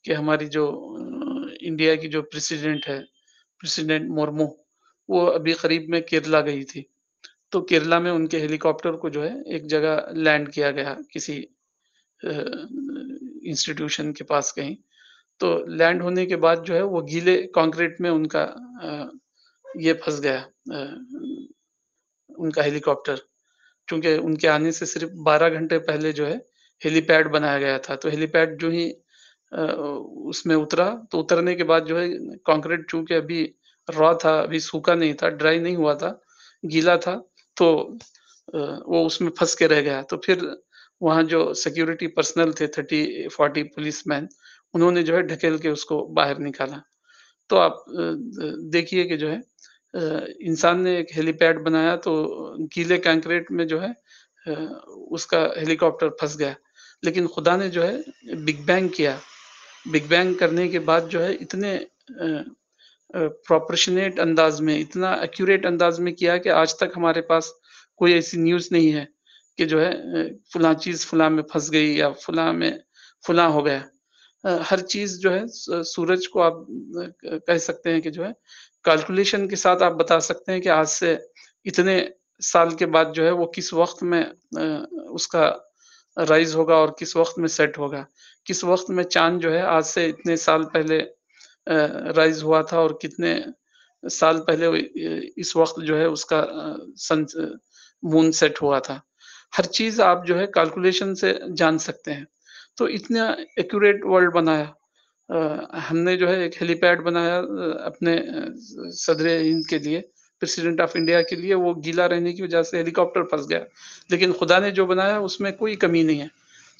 A: کہ ہماری جو انڈیا کی جو پریسیڈنٹ ہے، پریسیڈنٹ مرمو، وہ ابھی قریب میں کیرلا گئی تھی، تو کیرلا میں ان کے ہیلی کاپٹر کو جو ہے ایک جگہ لینڈ کیا گیا کسی انسٹیٹیوشن کے پاس کہیں، تو لینڈ ہونے کے بعد جو ہے وہ گیلے کانکریٹ میں ان کا یہ پھنس گیا، ان کا ہیلی کاپٹر، چونکہ ان کے آنے سے صرف 12 گھنٹے پہلے جو ہے ہیلی پیڈ بنایا گیا تھا، تو ہیلی پیڈ جو ہی اس میں اترا، تو اترنے کے بعد جو ہے کانکریٹ چونکہ ابھی را تھا، ابھی سوکھا نہیں تھا، ڈرائی نہیں ہوا تھا، گیلا تھا، تو وہ اس میں پھنس کے رہ گیا. تو پھر وہاں جو سیکیورٹی پرسنل تھے 30-40 پولیس مین، انہوں نے جو ہے ڈھکیل کے اس کو باہر نکالا. تو آپ دیکھیے کہ جو ہے انسان نے ایک ہیلی پیڈ بنایا تو گیلے کنکریٹ میں جو ہے اس کا ہیلی کاپٹر پھنس گیا، لیکن خدا نے جو ہے بگ بینگ کیا. بگ بینگ کرنے کے بعد جو ہے اتنے پروپورشنیٹ انداز میں، اتنا ایکوریٹ انداز میں کیا کہ آج تک ہمارے پاس کوئی ایسی نیوز نہیں ہے کہ جو ہے فلاں چیز فلاں میں پھنس گئی یا فلاں میں فلاں ہو گیا. ہر چیز جو ہے سورج کو آپ کہہ سکتے ہیں کہ جو ہے کیلکولیشن کے ساتھ آپ بتا سکتے ہیں کہ آج سے اتنے سال کے بعد جو ہے وہ کس وقت میں اس کا رائز ہوگا اور کس وقت میں سیٹ ہوگا، کس وقت میں چاند جو ہے آج سے اتنے سال پہلے رائز ہوا تھا اور کتنے سال پہلے اس وقت جو ہے اس کا سن مون سیٹ ہوا تھا. ہر چیز آپ جو ہے کیلکولیشن سے جان سکتے ہیں. تو اتنا ایکوریٹ ورلڈ بنایا. ہم نے جو ہے ایک ہیلی پیڈ بنایا اپنے صدر ہند کے لیے، پریسیڈنٹ آف انڈیا کے لیے، وہ گیلا رہنے کی وجہ سے ہیلی کاپٹر پھنس گیا، لیکن خدا نے جو بنایا اس میں کوئی کمی نہیں ہے.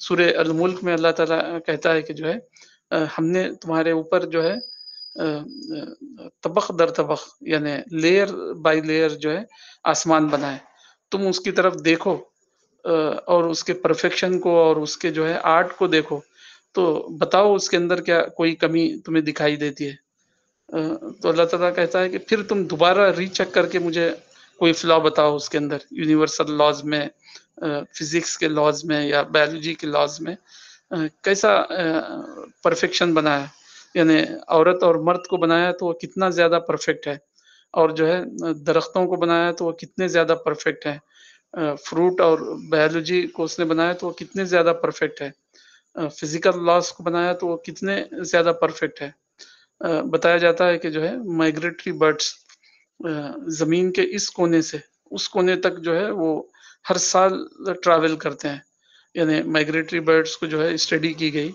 A: سورہ الملک میں اللہ تعالیٰ کہتا ہے کہ جو ہے ہم نے تمہارے اوپر جو ہے طبق در طبق یعنی لیئر بائی لیئر جو ہے آسمان بنائے، تم اس کی طرف دیکھو اور اس کے پرفیکشن کو اور اس کے جو ہے آرٹ کو دیکھو، تو بتاؤ اس کے اندر کیا کوئی کمی تمہیں دکھائی دیتی ہے. تو اللہ تعالیٰ کہتا ہے کہ پھر تم دوبارہ ری چیک کر کے مجھے کوئی فلا بتاؤ اس کے اندر، یونیورسل لاز میں، فزکس کے لاز میں یا بایولوجی کے لاز میں کیسا پرفیکشن بنایا. یعنی عورت اور مرد کو بنایا تو وہ کتنا زیادہ پرفیکٹ ہے، اور جو ہے درختوں کو بنایا تو وہ کتنے زیادہ پرفیکٹ ہے، فروٹ اور بایولوجی کو اس نے بنایا تو وہ کتنے زیادہ پرفیکٹ ہے، فزیکل لاز کو بنایا تو وہ کتنے زیادہ پرفیکٹ ہے. بتایا جاتا ہے کہ جو ہے مائگریٹری برڈس زمین کے اس کونے سے اس کونے تک جو ہے وہ ہر سال ٹریول کرتے ہیں. یعنی مائگریٹری برڈس کو جو ہے اسٹڈی کی گئی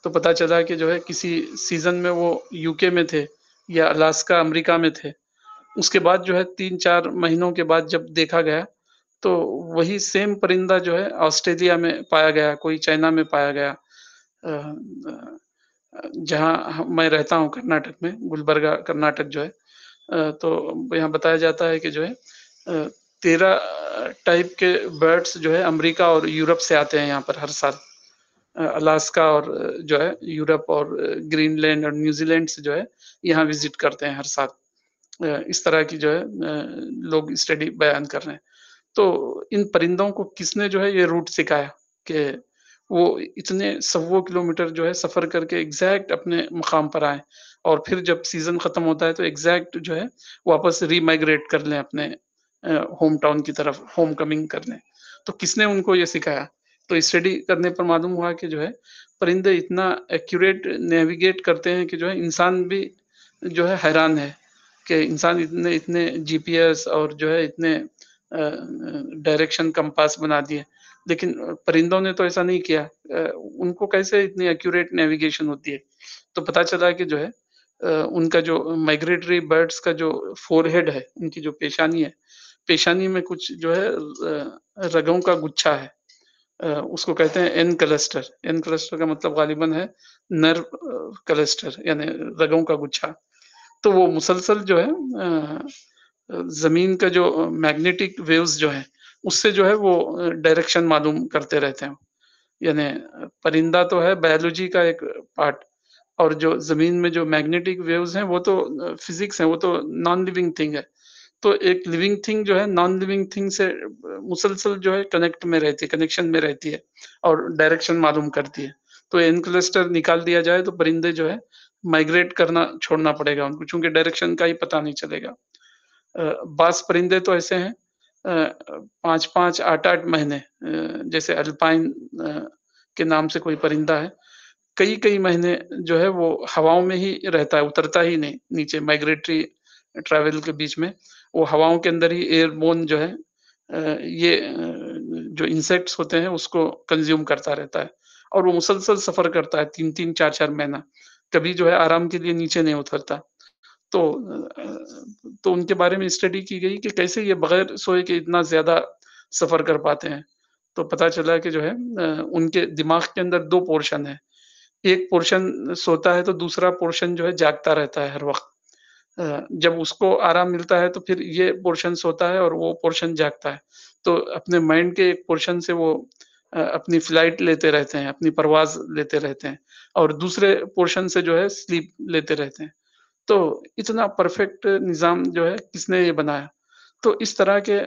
A: تو پتا چلا کہ جو ہے کسی سیزن میں وہ یو کے میں تھے یا الاسکا امریکہ میں تھے، اس کے بعد جو ہے 3-4 مہینوں کے بعد جب دیکھا گیا تو وہی سیم پرندہ جو ہے آسٹریلیا میں پایا گیا، کوئی چائنا میں پایا گیا. جہاں میں رہتا ہوں کرناٹک میں، گلبرگہ کرناٹک جو ہے، تو یہاں بتایا جاتا ہے کہ جو ہے 13 ٹائپ کے برڈس جو ہے امریکہ اور یورپ سے آتے ہیں یہاں پر ہر سال. الاسکا اور جو ہے یورپ اور گرین لینڈ اور نیوزی لینڈ سے جو ہے یہاں وزٹ کرتے ہیں ہر سال. اس طرح کی جو ہے لوگ اسٹڈی بیان کر رہے ہیں. تو ان پرندوں کو کس نے جو ہے یہ روٹ سکھایا کہ وہ اتنے 100 کلومیٹر جو ہے سفر کر کے ایگزیکٹ اپنے مقام پر آئیں، اور پھر جب سیزن ختم ہوتا ہے تو ایگزیکٹ جو ہے واپس ری مائگریٹ کر لیں اپنے ہوم ٹاؤن کی طرف، ہوم کمنگ کر لیں. تو کس نے ان کو یہ سکھایا؟ تو اسٹڈی کرنے پر معلوم ہوا کہ جو ہے پرندے اتنا ایکوریٹ نیویگیٹ کرتے ہیں کہ جو ہے انسان بھی جو ہے حیران ہے کہ انسان اتنے جی پی ایس اور جو ہے اتنے ڈائریکشن کمپاس بنا دیے، لیکن پرندوں نے تو ایسا نہیں کیا. ان کو کیسے اتنی ایکوریٹ نیویگیشن ہوتی ہے؟ تو پتا چلا کہ جو ہے ان کا جو مائگریٹری برڈس کا جو فور ہیڈ ہے، ان کی جو پیشانی ہے، پیشانی میں کچھ جو ہے رگوں کا گچھا ہے، اس کو کہتے ہیں این کلسٹر. این کلسٹر کا مطلب غالباً ہے نرو کلسٹر، یعنی رگوں کا گچھا. تو وہ مسلسل جو ہے زمین کا جو میگنیٹک ویوز جو ہے اس سے جو ہے وہ ڈائریکشن معلوم کرتے رہتے ہیں. یعنی پرندہ تو ہے بایولوجی کا ایک پارٹ، اور جو زمین میں جو میگنیٹک ویوز ہیں وہ تو فزکس ہیں، وہ تو نان لیونگ تھنگ ہے. تو ایک لیونگ تھنگ جو ہے نان لیونگ تھنگ سے مسلسل جو ہے کنیکشن میں رہتی ہے اور ڈائریکشن معلوم کرتی ہے. تو انکلسٹر نکال دیا جائے تو پرندے جو ہے مائگریٹ کرنا چھوڑنا پڑے گا ان کو، چونکہ ڈائریکشن کا ہی پتہ نہیں چلے گا. بعض پرندے تو ایسے ہیں 5 8 مہینے، جیسے الپائن کے نام سے کوئی پرندہ ہے، کئی مہینے جو ہے وہ ہواؤں میں ہی رہتا ہے، اترتا ہی نہیں نیچے. مائگریٹری ٹریول کے بیچ میں وہ ہواؤں کے اندر ہی ایئر بون جو ہے یہ جو انسیکٹس ہوتے ہیں اس کو کنزیوم کرتا رہتا ہے، اور وہ مسلسل سفر کرتا ہے 3 4 مہینہ، کبھی جو ہے آرام کے لیے نیچے نہیں اترتا. تو ان کے بارے میں اسٹڈی کی گئی کہ کیسے یہ بغیر سوئے کے اتنا زیادہ سفر کر پاتے ہیں. تو پتا چلا کہ جو ہے ان کے دماغ کے اندر 2 پورشن ہے، ایک پورشن سوتا ہے تو دوسرا پورشن جو ہے جاگتا رہتا ہے ہر وقت. جب اس کو آرام ملتا ہے تو پھر یہ پورشن سوتا ہے اور وہ پورشن جاگتا ہے. تو اپنے مائنڈ کے ایک پورشن سے وہ اپنی فلائٹ لیتے رہتے ہیں، اپنی پرواز لیتے رہتے ہیں، اور دوسرے پورشن سے جو ہے سلیپ لیتے رہتے ہیں. تو اتنا پرفیکٹ نظام جو ہے کس نے یہ بنایا؟ تو اس طرح کے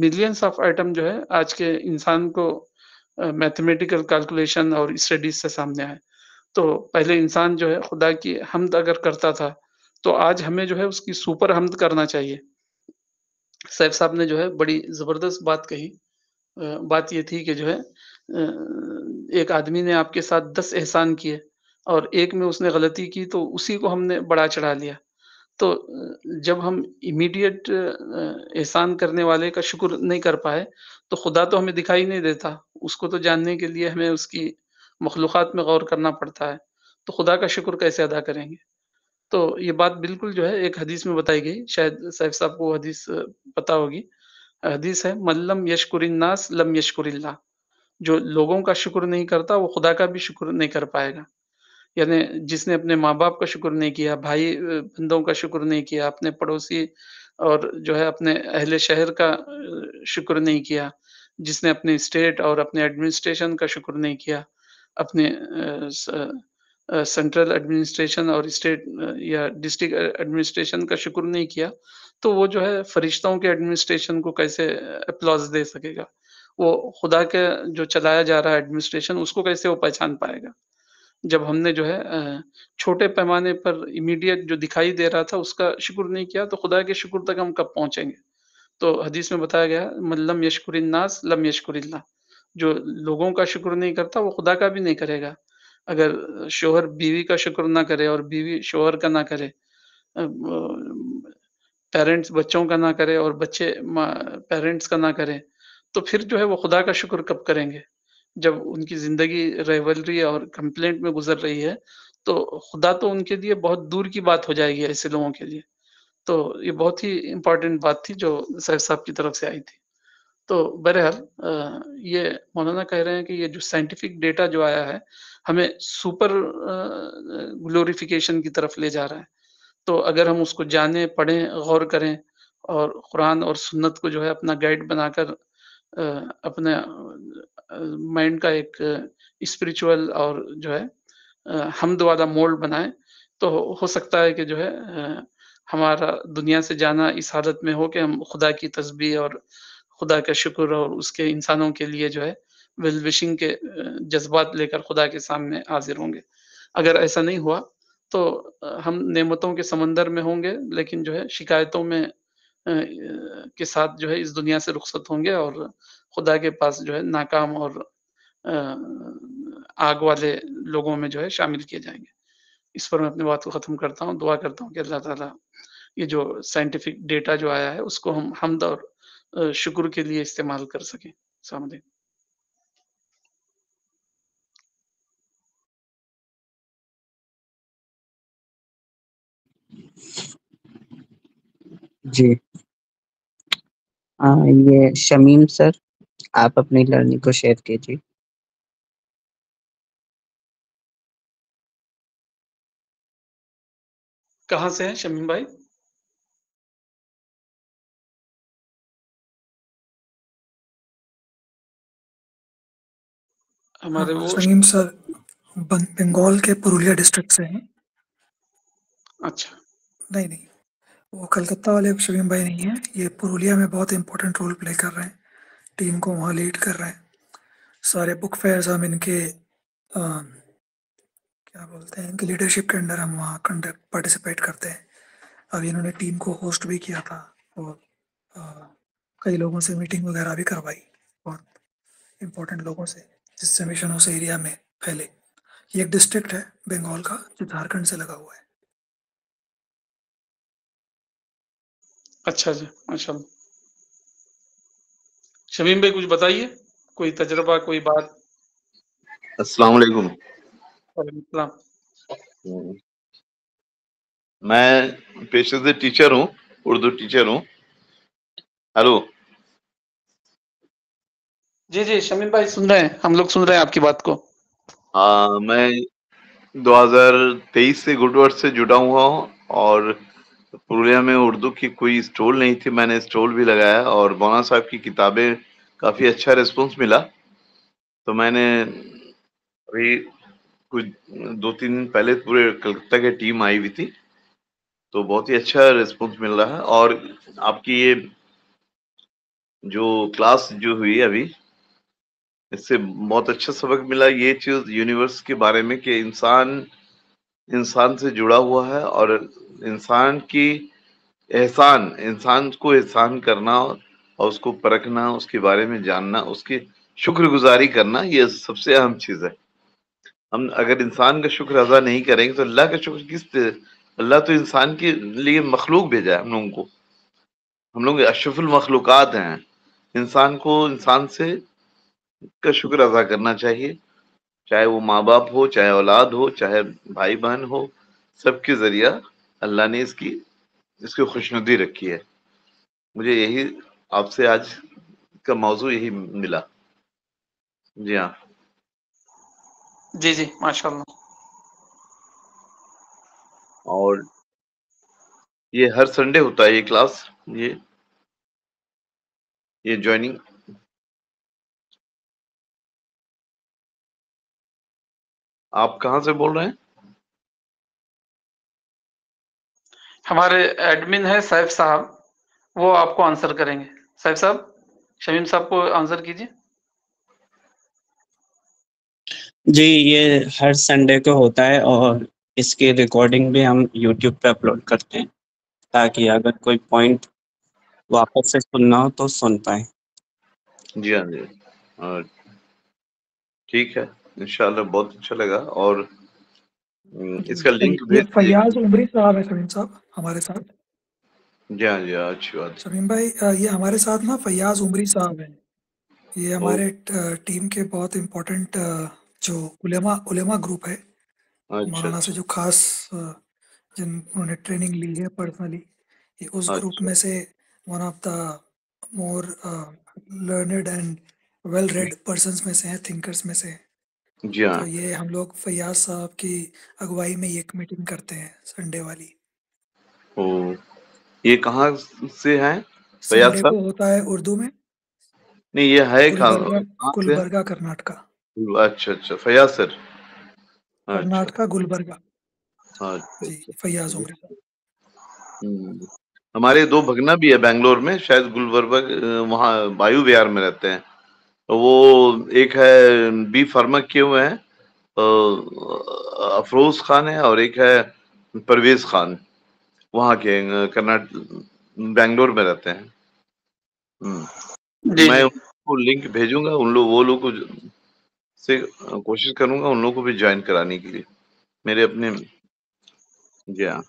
A: ملینس آف آئٹم جو ہے آج کے انسان کو میتھمیٹیکل کیلکولیشن اور اسٹڈیز سے سامنے آئے. تو پہلے انسان جو ہے خدا کی حمد اگر کرتا تھا تو آج ہمیں جو ہے اس کی سپر حمد کرنا چاہیے. سیف صاحب نے جو ہے بڑی زبردست بات کہی. بات یہ تھی کہ جو ہے ایک آدمی نے آپ کے ساتھ 10 احسان کیے اور ایک میں اس نے غلطی کی تو اسی کو ہم نے بڑا چڑھا لیا. تو جب ہم امیڈیٹ احسان کرنے والے کا شکر نہیں کر پائے تو خدا تو ہمیں دکھائی نہیں دیتا، اس کو تو جاننے کے لیے ہمیں اس کی مخلوقات میں غور کرنا پڑتا ہے. تو خدا کا شکر کیسے ادا کریں گے؟ تو یہ بات بالکل جو ہے ایک حدیث میں بتائی گئی، شاید سیف صاحب کو حدیث پتا ہوگی. حدیث ہے من لم یشکر الناس لم یشکر اللہ. جو لوگوں کا شکر نہیں کرتا وہ خدا کا بھی شکر نہیں کر پائے گا. یعنی جس نے اپنے ماں باپ کا شکر نہیں کیا، بھائی بندوں کا شکر نہیں کیا، اپنے پڑوسی اور جو ہے اپنے اہل شہر کا شکر نہیں کیا، جس نے اپنے اسٹیٹ اور اپنے ایڈمنسٹریشن کا شکر نہیں کیا، اپنے سینٹرل ایڈمنسٹریشن اور اسٹیٹ یا ڈسٹرکٹ ایڈمنسٹریشن کا شکر نہیں کیا، تو وہ جو ہے فرشتوں کے ایڈمنسٹریشن کو کیسے اپلاز دے سکے گا؟ وہ خدا کے جو چلایا جا رہا ہے ایڈمنسٹریشن اس کو کیسے وہ پہچان پائے گا؟ جب ہم نے جو ہے چھوٹے پیمانے پر امیڈیٹ جو دکھائی دے رہا تھا اس کا شکر نہیں کیا تو خدا کے شکر تک ہم کب پہنچیں گے؟ تو حدیث میں بتایا گیا من لم یشکر الناس لم یشکر اللہ. جو لوگوں کا شکر نہیں کرتا وہ خدا کا بھی نہیں کرے گا. اگر شوہر بیوی کا شکر نہ کرے اور بیوی شوہر کا نہ کرے، پیرنٹس بچوں کا نہ کرے اور بچے پیرنٹس کا نہ کریں، تو پھر جو ہے وہ خدا کا شکر کب کریں گے؟ جب ان کی زندگی ریولری اور کمپلینٹ میں گزر رہی ہے تو خدا تو ان کے لیے بہت دور کی بات ہو جائے گی ایسے لوگوں کے لیے. تو یہ بہت ہی امپورٹنٹ بات تھی جو سیف صاحب کی طرف سے آئی تھی. تو بہرحال یہ مولانا کہہ رہے ہیں کہ یہ جو سائنٹیفک ڈیٹا جو آیا ہے ہمیں سپر گلوریفیکیشن کی طرف لے جا رہا ہے. تو اگر ہم اس کو جانیں، پڑھیں، غور کریں اور قرآن اور سنت کو جو ہے اپنا گائیڈ بنا کر اپنے مائنڈ کا ایک اسپریچول اور جو ہے حمد والا مولڈ بنائیں تو ہو سکتا ہے کہ جو ہے ہمارا دنیا سے جانا اس حالت میں ہو کہ ہم خدا کی تسبیح اور خدا کا شکر اور اس کے انسانوں کے لیے جو ہے ویل وشنگ کے جذبات لے کر خدا کے سامنے حاضر ہوں گے. اگر ایسا نہیں ہوا تو ہم نعمتوں کے سمندر میں ہوں گے لیکن جو ہے شکایتوں میں کے ساتھ جو ہے اس دنیا سے رخصت ہوں گے اور خدا کے پاس جو ہے ناکام اور آگ والے لوگوں میں جو ہے شامل کیے جائیں گے. اس پر میں اپنی بات کو ختم کرتا ہوں. دعا کرتا ہوں کہ اللہ تعالیٰ یہ جو سائنٹیفک ڈیٹا جو آیا ہے اس کو ہم حمد اور شکر کے لیے استعمال کر سکیں. السلام علیکم.
B: جی یہ شمیم سر آپ اپنی لرننگ کو شیئر کیجیے.
A: کہاں سے ہیں شمیم بھائی؟ ہمارے وہ
C: شمیم سر بنگال کے پرولیا ڈسٹرکٹ سے ہیں.
A: اچھا
C: نہیں وہ کلکتہ والے شمیم بھائی نہیں ہیں, یہ پرولیا میں بہت امپورٹنٹ رول پلے کر رہے ہیں, ٹیم کو وہاں لیڈ کر رہے ہیں. سارے بک فیئرز ہم ان کے کیا بولتے ہیں, ان کی لیڈرشپ کے انڈر ہم وہاں پارٹیسپیٹ کرتے ہیں. ابھی انہوں نے ٹیم کو ہوسٹ بھی کیا تھا اور کئی لوگوں سے میٹنگ وغیرہ بھی کروائی, بہت امپورٹنٹ لوگوں سے, جس سے مشن اس ایریا میں پھیلے. یہ ایک ڈسٹرکٹ ہے بنگال کا جو جھارکھنڈ سے لگا ہوا ہے.
A: اچھا جی, ماشاء اللہ. شمیم بھائی کچھ بتائیے, کوئی تجربہ, کوئی بات.
E: السلام علیکم.
A: وعلیکم السلام.
E: میں پیشے سے ٹیچر ہوں, اردو ٹیچر ہوں. ہلو.
A: جی جی شمیم بھائی سن رہے ہیں, ہم لوگ سن رہے ہیں آپ کی بات کو.
E: میں 2023 سے گڈ ورڈ سے جڑا ہوا ہوں, اور پورنیہ میں اردو کی کوئی اسٹول نہیں تھی, میں نے اسٹول بھی لگایا, اور مولانا صاحب کی کتابیں کافی اچھا ریسپونس ملا. تو میں نے ابھی کچھ 2-3 دن پہلے پورے کلکتہ کی ٹیم آئی ہوئی تھی, تو بہت ہی اچھا ریسپونس مل رہا ہے. اور آپ کی یہ جو کلاس جو ہوئی ابھی, اس سے بہت اچھا سبق ملا, یہ چیز یونیورس کے بارے میں کہ انسان سے جڑا ہوا ہے, اور انسان کی انسان کو احسان کرنا, اور اس کو پرکھنا, اس کے بارے میں جاننا, اس کی شکر گزاری کرنا, یہ سب سے اہم چیز ہے. ہم اگر انسان کا شکر ادا نہیں کریں گے تو اللہ کا شکر کس طرح؟ اللہ تو انسان کے لیے مخلوق بھیجا ہے ہم لوگوں کو, ہم لوگ اشرف المخلوقات ہیں. انسان کو انسان سے کا شکر ادا کرنا چاہیے, چاہے وہ ماں باپ ہو, چاہے اولاد ہو, چاہے بھائی بہن ہو, سب کے ذریعہ اللہ نے اس کی خوشنودی رکھی ہے. مجھے یہی آپ سے آج کا موضوع یہی ملا. جی ہاں.
A: جی جی ماشاء اللہ.
E: اور یہ ہر سنڈے ہوتا ہے یہ کلاس, یہ جوائننگ. آپ کہاں سے بول رہے ہیں؟
A: ہمارے ایڈمن ہے سیف صاحب, وہ آپ کو آنسر کریں گے. سیف صاحب, شمیم صاحب کو آنسر کیجیے.
B: جی, یہ ہر سنڈے کو ہوتا ہے, اور اس کی ریکارڈنگ بھی ہم یوٹیوب پہ اپلوڈ کرتے ہیں, تاکہ اگر کوئی پوائنٹ واپس سے سننا ہو تو سن پائیں.
E: جی ہاں جی, ٹھیک ہے, انشاءاللہ بہت اچھا لگا. اور اس کا لنک
C: یہ
E: بھیج دیجیے.
C: فیاض عمری صاحب ہے شمیم صاحب ہمارے ساتھ.
E: جی ہاں جی, اچھی بات.
C: شمیم بھائی یہ ہمارے ساتھ نا فیاض عمری صاحب ہیں, یہ
E: او,
C: ہمارے ٹیم کے بہت امپورٹنٹ جو علماء گروپ ہے
E: اچھا
C: مولانا سے,
E: اچھا
C: جو خاص انہوں نے ٹریننگ لی ہے پرسنلی, یہ اس گروپ
E: اچھا.
C: میں سے one of the more learned and well read persons میں سے ہیں, تھنکرس میں سے.
E: جی ہاں.
C: تو یہ ہم لوگ فیاض صاحب کی اگوائی میں ایک میٹنگ کرتے ہیں سنڈے والی.
E: او, یہ کہاں سے ہیں فیاض
C: سنڈے
E: صاحب؟
C: کو ہوتا ہے اردو میں
E: نہیں, یہ ہے کہاں سے؟
C: گلبرگہ کرناٹکا.
E: اچھا اچھا, فیاض سر. اچھا
C: کرناٹکا گلبرگہ.
E: اچھا
C: جی
E: اچھا.
C: فیاض عمری صاحب.
E: ہمارے 2 بھگنا بھی ہے بنگلور میں, شاید گلبرگہ وہاں بایو وہار میں رہتے ہیں. وہ ایک ہے بی فارما کیے ہوئے ہیں, افروز خان ہے, اور ایک ہے پرویز خان, وہاں کے بنگلور میں رہتے ہیں.
A: جی
E: میں
A: جی
E: ان کو لنک بھیجوں گا, وہ لوگ کو سے کوشش کروں گا ان لوگوں کو بھی جوائن کرانے کے لیے, میرے اپنے. جی ہاں.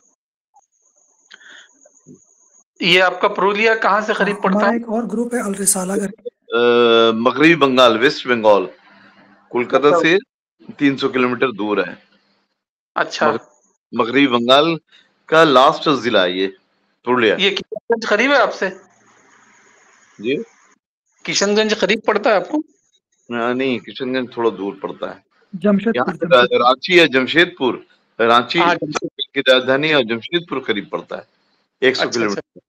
A: یہ آپ کا پرولیا کہاں سے قریب پڑتا
C: ہمارا
A: ہے؟
C: ایک اور گروپ ہے الرسالہ کر کے.
E: مغربی بنگال, ویسٹ بنگال, کولکاتہ
A: اچھا
E: سے 300 کلومیٹر دور ہے.
A: اچھا,
E: مغربی بنگال کا لاسٹ ضلع ہے یہ پرولیا.
A: یہ کشن گنج قریب ہے آپ سے؟
E: جی
A: کشن گنج قریب پڑتا ہے آپ کو؟
E: نہیں, کشن گنج تھوڑا دور پڑتا ہے.
C: جمشید
E: یہاں
C: پور
E: سے رانچی ہے, جمشید پور, رانچی
A: ہاں
E: کی راجدھانی, اور جمشید پور قریب پڑتا ہے 100
A: اچھا اچھا,
E: کلومیٹر.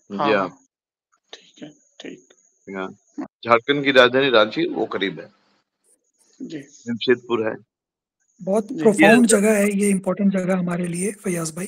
A: ہاں
E: جی
A: ہاں,
E: ہاں.
A: ٹھیک ہے ٹھیک.
E: ہاں, جھارکھنڈ کی راجدھانی رانچی وہ قریب ہے,
A: جی
E: جمشید پور ہے.
C: بہت
A: جی
C: پروفاؤنڈ جگہ ہے یہ, امپورٹنٹ جگہ ہمارے لیے فیاض بھائی.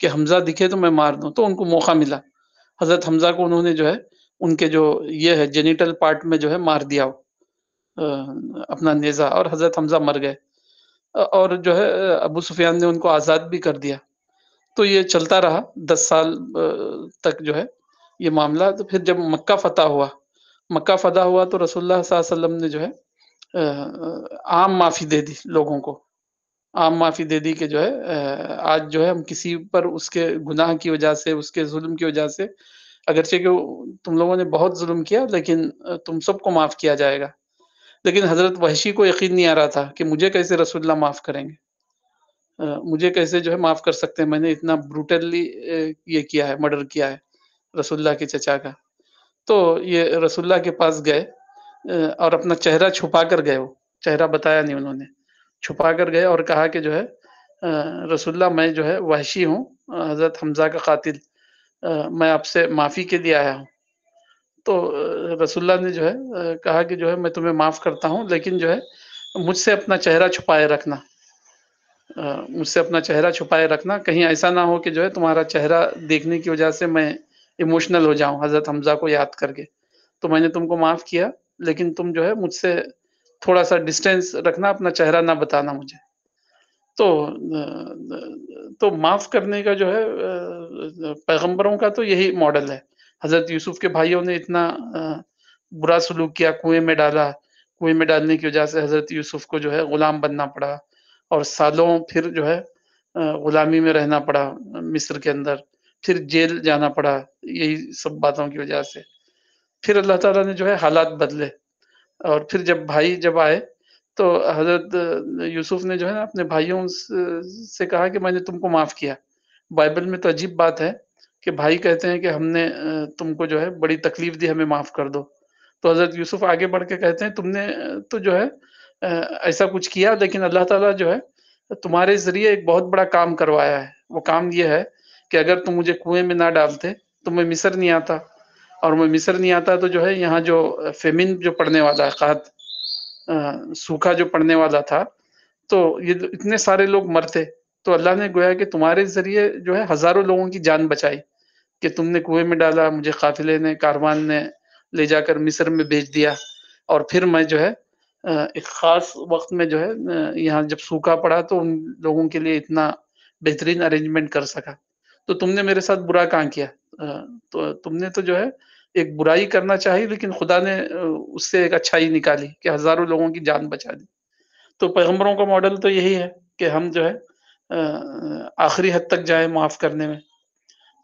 A: کہ حمزہ دکھے تو میں مار دوں، تو ان کو موقع ملا، حضرت حمزہ کو انہوں نے جو ہے ان کے جو یہ ہے جینیٹل پارٹ میں جو ہے مار دیا اپنا نیزہ، اور حضرت حمزہ مر گئے، اور جو ہے ابو سفیان نے ان کو آزاد بھی کر دیا. تو یہ چلتا رہا 10 سال تک جو ہے یہ معاملہ. تو پھر جب مکہ فتح ہوا تو رسول اللہ صلی اللہ علیہ وسلم نے جو ہے عام معافی دے دی لوگوں کو، عام معافی دے دی کہ جو ہے آج جو ہے ہم کسی پر اس کے گناہ کی وجہ سے، اس کے ظلم کی وجہ سے، اگرچہ کہ تم لوگوں نے بہت ظلم کیا لیکن تم سب کو معاف کیا جائے گا. لیکن حضرت وحشی کو یقین نہیں آ رہا تھا کہ مجھے کیسے رسول اللہ معاف کریں گے، مجھے کیسے جو ہے معاف کر سکتے ہیں، میں نے اتنا بروٹلی یہ کیا ہے، مرڈر کیا ہے رسول اللہ کے چچا کا. تو یہ رسول اللہ کے پاس گئے اور اپنا چہرہ چھپا کر گئے، وہ چہرہ بتایا نہیں انہوں نے، چھپا کر گئے اور کہا کہ جو ہے رسول اللہ میں جو ہے وحشی ہوں، حضرت حمزہ کا قاتل، میں آپ سے معافی کے لیے آیا ہوں. تو رسول اللہ نے جو ہے کہا کہ جو ہے میں تمہیں معاف کرتا ہوں، لیکن جو ہے مجھ سے اپنا چہرہ چھپائے رکھنا، مجھ سے اپنا چہرہ چھپائے رکھنا، کہیں ایسا نہ ہو کہ جو ہے تمہارا چہرہ دیکھنے کی وجہ سے میں ایموشنل ہو جاؤں حضرت حمزہ کو یاد کر کے. تو میں نے تم کو معاف کیا، لیکن تم جو ہے مجھ سے تھوڑا سا ڈسٹینس رکھنا، اپنا چہرہ نہ بتانا مجھے. تو معاف کرنے کا جو ہے پیغمبروں کا تو یہی ماڈل ہے. حضرت یوسف کے بھائیوں نے اتنا برا سلوک کیا، کنویں میں ڈالا، کنویں میں ڈالنے کی وجہ سے حضرت یوسف کو جو ہے غلام بننا پڑا، اور سالوں پھر جو ہے غلامی میں رہنا پڑا مصر کے اندر، پھر جیل جانا پڑا، یہی سب باتوں کی وجہ سے. پھر اللہ تعالیٰ نے جو ہے حالات بدلے، اور پھر جب بھائی جب آئے تو حضرت یوسف نے جو ہے اپنے بھائیوں سے کہا کہ میں نے تم کو معاف کیا. بائبل میں تو عجیب بات ہے کہ بھائی کہتے ہیں کہ ہم نے تم کو جو ہے بڑی تکلیف دی، ہمیں معاف کر دو. تو حضرت یوسف آگے بڑھ کے کہتے ہیں تم نے تو جو ہے ایسا کچھ کیا، لیکن اللہ تعالیٰ جو ہے تمہارے ذریعے ایک بہت بڑا کام کروایا ہے. وہ کام یہ ہے کہ اگر تم مجھے کنویں میں نہ ڈالتے تو میں مصر نہیں آتا، اور میں مصر نہیں آتا تو جو ہے یہاں جو فیمن جو پڑنے والا ہے، قحط، سوکھا جو پڑنے والا تھا، تو یہ اتنے سارے لوگ مرتے. تو اللہ نے گویا کہ تمہارے ذریعے جو ہے ہزاروں لوگوں کی جان بچائی، کہ تم نے کنویں میں ڈالا، مجھے قافلے نے، کاروان نے لے جا کر مصر میں بھیج دیا، اور پھر میں جو ہے ایک خاص وقت میں جو ہے یہاں جب سوکھا پڑا تو ان لوگوں کے لیے اتنا بہترین ارینجمنٹ کر سکا. تو تم نے میرے ساتھ برا کہاں کیا، تو تم نے تو جو ہے ایک برائی کرنا چاہی، لیکن خدا نے اس سے ایک اچھائی نکالی کہ ہزاروں لوگوں کی جان بچا دی. تو پیغمبروں کا ماڈل تو یہی ہے کہ ہم جو ہے آخری حد تک جائیں معاف کرنے میں.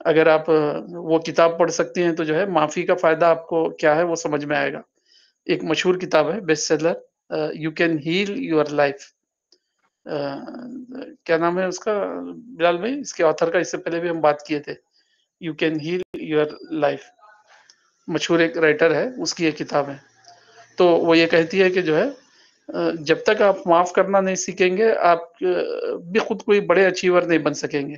A: اگر آپ وہ کتاب پڑھ سکتی ہیں تو جو ہے معافی کا فائدہ آپ کو کیا ہے وہ سمجھ میں آئے گا. ایک مشہور کتاب ہے، best seller, you can heal your life. کیا نام ہے اس کا بلال بھائی، اس کے آتھر کا؟ اس سے پہلے بھی ہم بات کیے تھے. You can heal your life, مشہور ایک رائٹر ہے، اس کی یہ کتاب ہے. تو وہ یہ کہتی ہے کہ جو ہے جب تک آپ معاف کرنا نہیں سیکھیں گے، آپ بھی خود کوئی بڑے اچیور نہیں بن سکیں گے.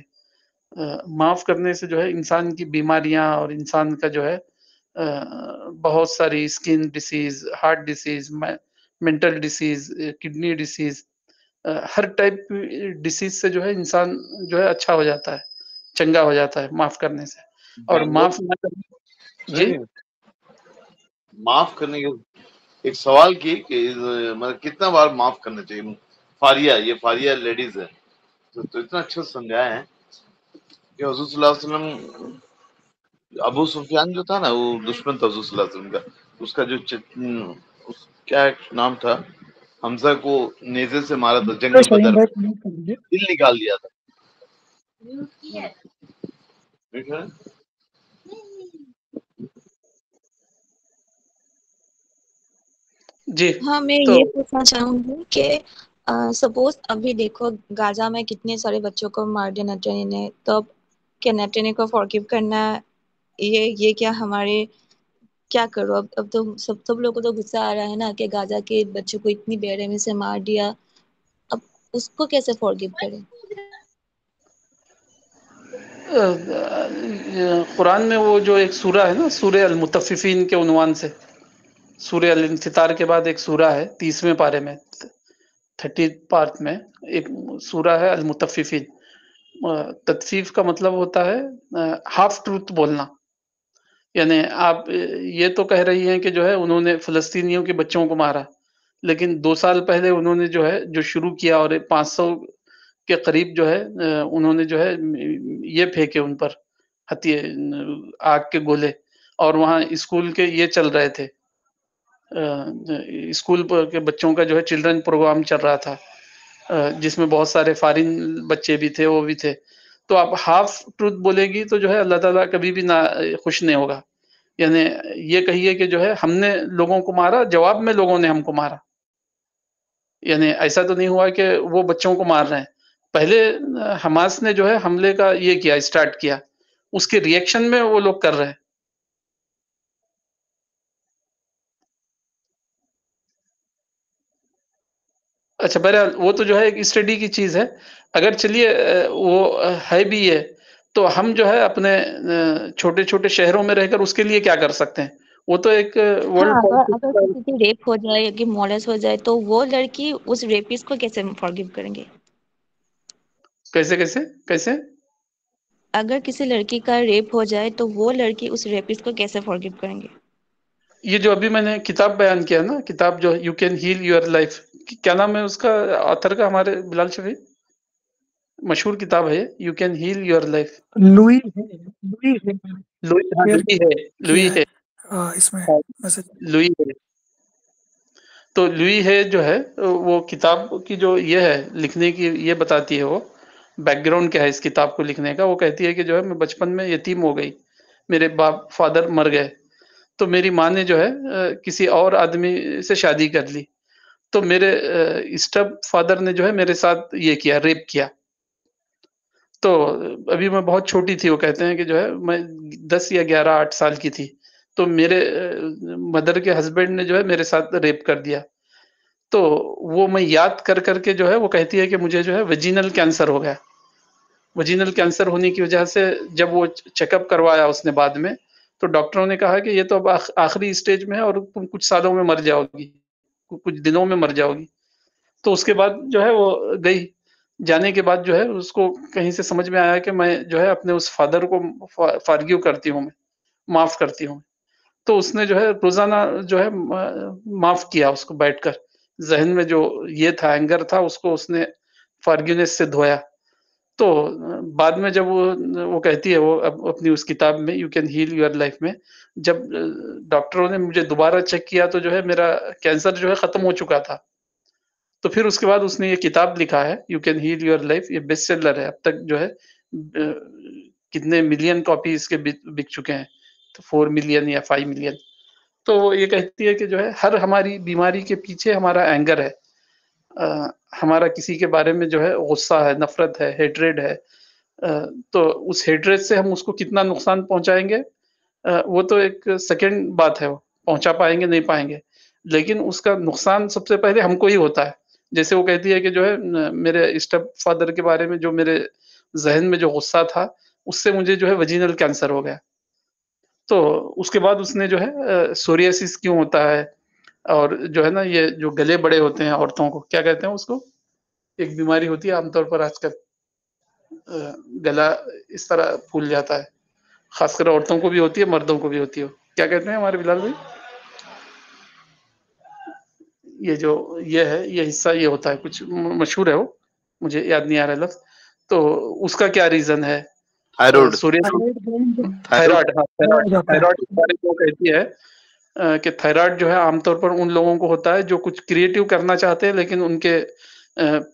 A: معاف کرنے سے جو ہے انسان کی بیماریاں اور انسان کا جو ہے بہت ساری skin diseases, heart diseases, mental diseases, kidney diseases, ہر ٹائپ کی ڈیسیز سے جو ہے انسان جو ہے اچھا ہو جاتا ہے، چنگا ہو جاتا ہے معاف کرنے سے. اور معاف نہ کرنے، جی
E: معاف کرنے کے ایک سوال کی کہ مطلب کتنا بار معاف کرنا چاہیے. فاریہ، یہ فاریہ لیڈیز ہے، تو اتنا اچھا سمجھایا ہے کہ حضور صلی اللہ علیہ وسلم، ابو سفیان جو تھا نا، وہ دشمن تھا حضور صلی اللہ علیہ وسلم کا. اس کا جو کیا نام تھا، حمزہ کو نیزے سے مارا تھا جنگ بدر، دل نکال دیا تھا.
A: جی.
D: ہاں، میں
A: تو
D: یہ پوچھنا چاہوں گی کہ سپوز ابھی دیکھو غازہ میں کتنے سارے بچوں کو مار دیا نیٹنی نے، تو کیا نیٹنی کو فورگیو کرنا، یہ کیا ہمارے کیا کرو؟ اب تو سب لوگوں کو تو غصہ آ رہا ہے نا کہ غازہ کے بچوں کو اتنی بے رحمی سے مار دیا، اب اس کو کیسے فورگیو کریں؟
A: قرآن میں وہ جو ایک سورہ ہے نا، سورہ المطففین کے عنوان سے، سورہ الانفطار کے بعد ایک سورہ ہے 30ویں پارے میں، 30 پارٹ میں ایک سورہ ہے المطففین. تطفیف کا مطلب ہوتا ہے ہاف ٹروتھ بولنا. یعنی آپ یہ تو کہہ رہی ہیں کہ جو ہے انہوں نے فلسطینیوں کے بچوں کو مارا، لیکن 2 سال پہلے انہوں نے جو ہے جو شروع کیا اور 500 کے قریب جو ہے انہوں نے جو ہے یہ پھینکے ان پر آگ کے گولے، اور وہاں اسکول کے یہ چل رہے تھے، اسکول کے بچوں کا جو ہے چلڈرن پروگرام چل رہا تھا، جس میں بہت سارے فارن بچے بھی تھے، وہ بھی تھے. تو آپ ہاف ٹروتھ بولے گی تو جو ہے اللہ تعالیٰ کبھی بھی نہ خوش نہیں ہوگا. یعنی یہ کہیے کہ جو ہے ہم نے لوگوں کو مارا، جواب میں لوگوں نے ہم کو مارا. یعنی ایسا تو نہیں ہوا کہ وہ بچوں کو مار رہے ہیں. پہلے حماس نے جو ہے حملے کا یہ کیا، اسٹارٹ کیا، اس کے ری ایکشن میں وہ لوگ کر رہے ہیں. اچھا بہرحال وہ تو جو ہے ایک اسٹڈی کی چیز ہے. اگر چلیے وہ ہے بھی یہ، تو ہم جو ہے اپنے چھوٹے چھوٹے شہروں میں رہ کر اس کے لیے کیا کر سکتے ہیں؟ وہ تو ایک
D: ہاں،
A: ورلڈ
D: اگر کسی کی ریپ ہو جائے یا کہ مولس ہو جائے تو وہ لڑکی اس ریپسٹ کو کیسے فارگیو کریں گے؟
A: کیسے
D: اگر کسی لڑکی کا ریپ ہو جائے تو وہ لڑکی اس ریپسٹ کو کیسے فارگیو کریں گے؟
A: یہ جو ابھی میں نے کتاب بیان کیا نا، کتاب جو you can heal your life, کیا نام ہے اس کا آتھر کا؟ ہمارے بلال شفیع، مشہور کتاب ہے you can heal your life.
C: Louise
A: Louise ہے
C: اس میں میسج.
A: لوئی ہے. تو لوئی ہے جو ہے وہ کتاب کی جو یہ ہے لکھنے کی، یہ بتاتی ہے وہ بیک گراؤنڈ کیا ہے اس کتاب کو لکھنے کا. وہ کہتی ہے کہ جو ہے میں بچپن میں یتیم ہو گئی، میرے فادر مر گئے، تو میری ماں نے جو ہے کسی اور آدمی سے شادی کر لی. تو میرے اسٹیپ فادر نے جو ہے میرے ساتھ یہ کیا، ریپ کیا. تو ابھی میں بہت چھوٹی تھی، وہ کہتے ہیں کہ جو ہے میں 10 یا 11 8 سال کی تھی. تو میرے مدر کے ہسبینڈ نے جو ہے میرے ساتھ ریپ کر دیا. تو وہ میں یاد کر کر کے جو ہے وہ کہتی ہے کہ مجھے جو ہے ویجینل کینسر ہو گیا. ویجینل کینسر ہونے کی وجہ سے جب وہ چیک اپ کروایا اس نے بعد میں، تو ڈاکٹروں نے کہا کہ یہ تو اب آخری اسٹیج میں ہے اور تم کچھ سالوں میں مر جاؤ گی، کچھ دنوں میں مر جاؤ گی. تو اس کے بعد جو ہے وہ گئی. جانے کے بعد جو ہے اس کو کہیں سے سمجھ میں آیا کہ میں جو ہے اپنے اس فادر کو فارگیو کرتی ہوں، میں معاف کرتی ہوں. تو اس نے جو ہے روزانہ جو ہے معاف کیا اس کو، بیٹھ کر ذہن میں جو یہ تھا، اینگر تھا، اس کو اس نے فارگیونیس سے دھویا. تو بعد میں جب وہ کہتی ہے، وہ اپنی اس کتاب میں you can heal your life میں، جب ڈاکٹروں نے مجھے دوبارہ چیک کیا تو جو ہے میرا کینسر جو ہے ختم ہو چکا تھا. تو پھر اس کے بعد اس نے یہ کتاب لکھا ہے you can heal your life. یہ بیسٹ سیلر ہے، اب تک جو ہے کتنے ملین کاپی اس کے بک چکے ہیں، 4 ملین یا 5 ملین. تو وہ یہ کہتی ہے کہ جو ہے ہر ہماری بیماری کے پیچھے ہمارا اینگر ہے، ہمارا کسی کے بارے میں جو ہے غصہ ہے، نفرت ہے، ہیٹریڈ ہے. تو اس ہیٹریڈ سے ہم اس کو کتنا نقصان پہنچائیں گے وہ تو ایک سیکنڈ بات ہے، وہ پہنچا پائیں گے نہیں پائیں گے، لیکن اس کا نقصان سب سے پہلے ہم کو ہی ہوتا ہے. جیسے وہ کہتی ہے کہ جو ہے میرے اسٹیپ فادر کے بارے میں جو میرے ذہن میں جو غصہ تھا، اس سے مجھے جو ہے ویجینل کینسر ہو گیا. تو اس کے بعد اس نے جو ہے سوریاسس کیوں ہوتا ہے، اور جو ہے نا یہ جو گلے بڑے ہوتے ہیں عورتوں کو، کیا کہتے ہیں اس کو، ایک بیماری ہوتی ہے عام طور پر آج کل، گلا اس طرح پھول جاتا ہے، خاص کر عورتوں کو بھی ہوتی ہے، مردوں کو بھی ہوتی ہے. کیا کہتے ہیں ہمارے بلال بھائی؟ یہ جو یہ ہے، یہ حصہ یہ ہوتا ہے، کچھ مشہور ہے، وہ مجھے یاد نہیں آ رہا لفظ. تو اس کا کیا ریزن ہے؟
E: تھائرائڈ
A: تھائرائڈ کے بارے میں وہ کہتی ہے کہ تھائرائڈ جو ہے عام طور پر ان لوگوں کو ہوتا ہے جو کچھ کریٹو کرنا چاہتے ہیں، لیکن ان کے